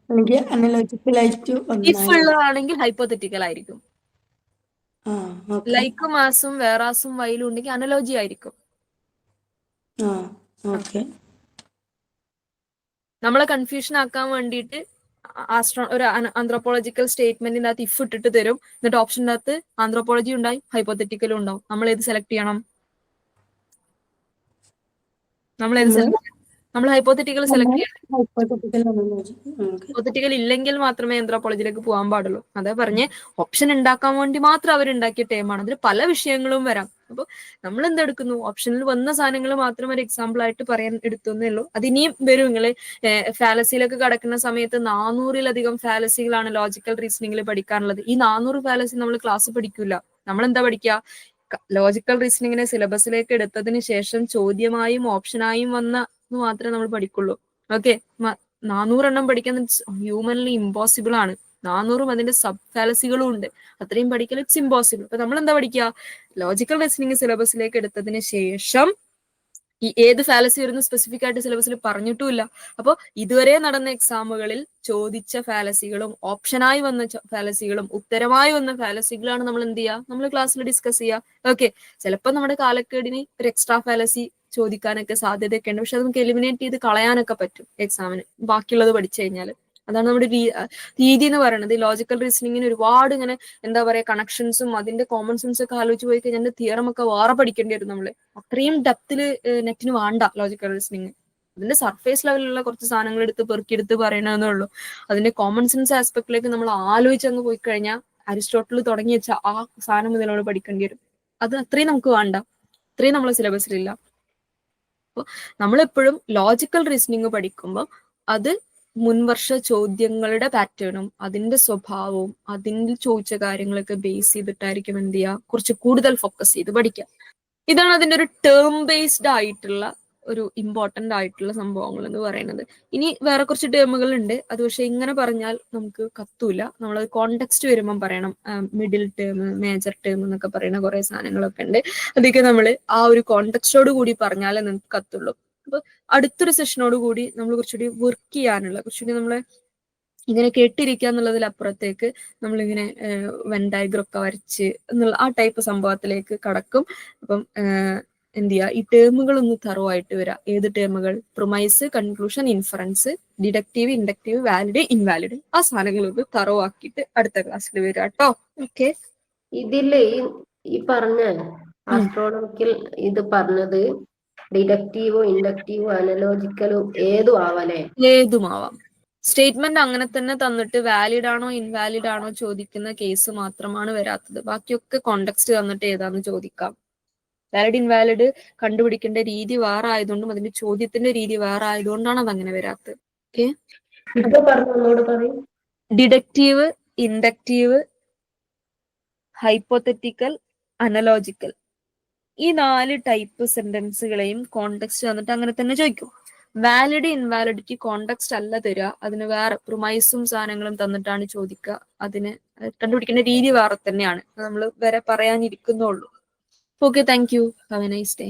അല്ലെങ്കിൽ അനലോജിക്കലായിട്ട് ഇഫ് ഉള്ളതാണെങ്കിൽ ഹൈപ്പോത്തറ്റിക്കൽ ആയിരിക്കും. ലൈക്ക് മാസും വേറാസും വൈലും ഉണ്ടെങ്കിൽ അനലോജി ആയിരിക്കും. നമ്മളെ കൺഫ്യൂഷൻ ആക്കാൻ വേണ്ടിയിട്ട് ഒരു ആന്ത്രോപോളജിക്കൽ സ്റ്റേറ്റ്മെന്റിന്റെ അകത്ത് ഇഫ് ഇട്ടിട്ട് തരും. എന്നിട്ട് ഓപ്ഷൻ്റെ അകത്ത് ആന്ത്രോപോളജി ഉണ്ടായി, ഹൈപ്പോത്തറ്റിക്കലും ഉണ്ടാവും. നമ്മൾ ഏത് സെലക്ട് ചെയ്യണം? നമ്മൾ ഹൈപ്പോത്തറ്റിക്കൽ സെലക്ട് ചെയ്യണം. ഹൈപ്പോത്തറ്റിക്കൽ ഇല്ലെങ്കിൽ മാത്രമേ ആന്ത്രോപോളജിയിലേക്ക് പോകാൻ പാടുള്ളൂ. അതേ പറഞ്ഞ് ഓപ്ഷൻ ഉണ്ടാക്കാൻ വേണ്ടി മാത്രം അവരുണ്ടാക്കിയ ടേമാണ്. അതിൽ പല വിഷയങ്ങളും വരാം. അപ്പൊ നമ്മൾ എന്തെടുക്കുന്നു? ഓപ്ഷനിൽ വന്ന സാധനങ്ങൾ മാത്രം ഒരു എക്സാമ്പിൾ ആയിട്ട് പറയാൻ എടുത്തുന്നേ ഉള്ളൂ. അതിനിയും വരും. നിങ്ങള് ഫാലസിയിലേക്ക് കടക്കുന്ന സമയത്ത് 400-ലധികം ഫാലസികളാണ് ലോജിക്കൽ റീസണിങ്ങിൽ പഠിക്കാനുള്ളത്. ഈ 400 ഫാലസി നമ്മൾ ക്ലാസ് പഠിക്കൂല. നമ്മൾ എന്താ പഠിക്കുക? ലോജിക്കൽ റീസണിങ്ങിനെ സിലബസിലേക്ക് എടുത്തതിന് ശേഷം ചോദ്യമായും ഓപ്ഷനായും വന്ന മാത്രമേ നമ്മൾ പഠിക്കുള്ളൂ. ഓക്കെ, 400 എണ്ണം പഠിക്കാൻ ഹ്യൂമൻലി ഇമ്പോസിബിൾ ആണ്. 400ഉം അതിന്റെ സബ് ഫാലസികളും ഉണ്ട്. അത്രയും പഠിക്കൽ ഇറ്റ്സ് ഇമ്പോസിബിൾ. അപ്പൊ നമ്മൾ എന്താ പഠിക്കുക? ലോജിക്കൽ റീസണിങ് സിലബസിലേക്ക് എടുത്തതിന് ശേഷം ഈ ഏത് ഫാലസി വരുന്ന സ്പെസിഫിക് ആയിട്ട് സിലബസിൽ പറഞ്ഞിട്ടുമില്ല. അപ്പോൾ ഇതുവരെ നടന്ന എക്സാമുകളിൽ ചോദിച്ച ഫാലസികളും ഓപ്ഷനായി വന്ന ഫാലസികളും ഉത്തരമായി വന്ന ഫാലസികളാണ് നമ്മൾ എന്ത് ചെയ്യുക? നമ്മൾ ക്ലാസ്സിൽ ഡിസ്കസ് ചെയ്യുക. ഓക്കെ, ചിലപ്പോൾ നമ്മുടെ കാലക്കേടിന് ഒരു എക്സ്ട്രാ ഫാലസി ചോദിക്കാനൊക്കെ സാധ്യതയൊക്കെ ഉണ്ട്. പക്ഷെ അത് നമുക്ക് എലിമിനേറ്റ് ചെയ്ത് കളയാനൊക്കെ പറ്റും എക്സാമിന്, ബാക്കിയുള്ളത് പഠിച്ചു കഴിഞ്ഞാൽ. അതാണ് നമ്മുടെ രീതി എന്ന് പറയുന്നത്. ലോജിക്കൽ റീസണിങ്ങിന് ഒരുപാട് ഇങ്ങനെ എന്താ പറയാ കണക്ഷൻസും അതിന്റെ കോമൺ സെൻസ് ഒക്കെ ആലോചിച്ച് പോയി കഴിഞ്ഞാൽ തിയറം ഒക്കെ വേറെ പഠിക്കേണ്ടി വരും. നമ്മള് അത്രയും ഡെപ്തില് നെറ്റിന് വേണ്ട ലോജിക്കൽ റീസണിങ്. അതിന്റെ സർഫേസ് ലെവലിലുള്ള കുറച്ച് സാധനങ്ങൾ എടുത്ത് പെറുക്കിയെടുത്ത് പറയണമെന്നേ ഉള്ളൂ. അതിന്റെ കോമൺ സെൻസ് ആസ്പെക്ടിലേക്ക് നമ്മൾ ആലോചിച്ചങ്ങ് പോയി കഴിഞ്ഞാൽ അരിസ്റ്റോട്ടിൽ തുടങ്ങി വെച്ച ആ സാധനം മുതൽ നമ്മൾ പഠിക്കേണ്ടി വരും. അത് അത്രയും നമുക്ക് വേണ്ട, അത്രയും നമ്മളെ സിലബസിലില്ല. അപ്പോൾ നമ്മളെപ്പോഴും ലോജിക്കൽ റീസണിങ് പഠിക്കുമ്പോൾ അത് മുൻവർഷ ചോദ്യങ്ങളുടെ പാറ്റേണും അതിന്റെ സ്വഭാവവും അതിൽ ചോദിച്ച കാര്യങ്ങളൊക്കെ ബേസ് ചെയ്തിട്ടായിരിക്കും എന്ത് ചെയ്യുക? കുറച്ച് കൂടുതൽ ഫോക്കസ് ചെയ്ത് പഠിക്കുക. ഇതാണ് അതിന്റെ ഒരു ടേം ബേസ്ഡ് ആയിട്ടുള്ള ഒരു ഇമ്പോർട്ടന്റ് ആയിട്ടുള്ള സംഭവങ്ങൾ എന്ന് പറയുന്നത്. ഇനി വേറെ കുറച്ച് ടേമുകൾ ഉണ്ട്. അത് പക്ഷെ ഇങ്ങനെ പറഞ്ഞാൽ നമുക്ക് കത്തൂല. നമ്മളത് കോണ്ടെക്സ്റ്റ് വരുമ്പം പറയണം. മിഡിൽ ടേം, മേജർ ടേം എന്നൊക്കെ പറയുന്ന കുറെ സാധനങ്ങളൊക്കെ ഉണ്ട്. അതൊക്കെ നമ്മൾ ആ ഒരു കോണ്ടെക്സ്റ്റോട് കൂടി പറഞ്ഞാലേ നമുക്ക് കത്തുള്ളൂ. അപ്പൊ അടുത്തൊരു സെഷനോട് കൂടി നമ്മൾ കുറച്ചുകൂടി വർക്ക് ചെയ്യാനുള്ള, കുറച്ചുകൂടി നമ്മളെ ഇങ്ങനെ കേട്ടിരിക്കുക എന്നുള്ളതിലപ്പുറത്തേക്ക് നമ്മളിങ്ങനെ വെൻ ഡയഗ്രം ഒക്കെ വരച്ച് എന്നുള്ള ആ ടൈപ്പ് സംഭവത്തിലേക്ക് കടക്കും. അപ്പം എന്ത് ചെയ്യുക? ഈ ടേമുകളൊന്ന് തറവായിട്ട് വരാം. ഏത് ടേമുകൾ? Promise, conclusion, inference, deductive, inductive, valid, invalid. ആ സാധനങ്ങളൊന്ന് തറവാക്കിയിട്ട് അടുത്ത ക്ലാസ്സിൽ വരാം കേട്ടോ. ഓക്കെ, ഇതില് ഈ പറഞ്ഞ ആസ്ട്രോണമിക്കൽ ഇത് പറഞ്ഞത് ഡിഡക്റ്റീവോ ഇൻഡക്റ്റീവോ അനലോജിക്കലോ ഏതും ആവാലേ? ഏതുമാവാം. സ്റ്റേറ്റ്മെന്റ് അങ്ങനെ തന്നെ തന്നിട്ട് വാലിഡ് ആണോ ഇൻവാലിഡ് ആണോ ചോദിക്കുന്ന കേസ് മാത്രമാണ് വരാത്തത്. ബാക്കിയൊക്കെ കോണ്ടെക്സ്റ്റ് തന്നിട്ട് ഏതാന്ന് ചോദിക്കാം. വാലിഡ് ഇൻവാലിഡ് കണ്ടുപിടിക്കേണ്ട രീതി വേറെ ആയതുകൊണ്ടും അതിന്റെ ചോദ്യത്തിന്റെ രീതി വേറെ ആയതുകൊണ്ടാണ് അതങ്ങനെ വരാത്തത്. ഓക്കെ, ഡിഡക്റ്റീവ്, ഇൻഡക്റ്റീവ്, ഹൈപ്പോത്തറ്റിക്കൽ, അനലോജിക്കൽ, ഈ 4 ടൈപ്പ് സെന്റൻസുകളെയും കോണ്ടെക്സ്റ്റ് തന്നിട്ട് അങ്ങനെ തന്നെ ചോദിക്കും. വാലിഡ് ഇൻവാലിഡിറ്റി കോണ്ടെക്സ്റ്റ് അല്ല തരിക, അതിന് വേറെ പ്രൊമൈസും സാധനങ്ങളും തന്നിട്ടാണ് ചോദിക്കുക. അതിന് കണ്ടുപിടിക്കേണ്ട രീതി വേറെ തന്നെയാണ്. നമ്മൾ വരെ പറയാനിരിക്കുന്നുള്ളൂ. Okay, thank you. Have a nice day.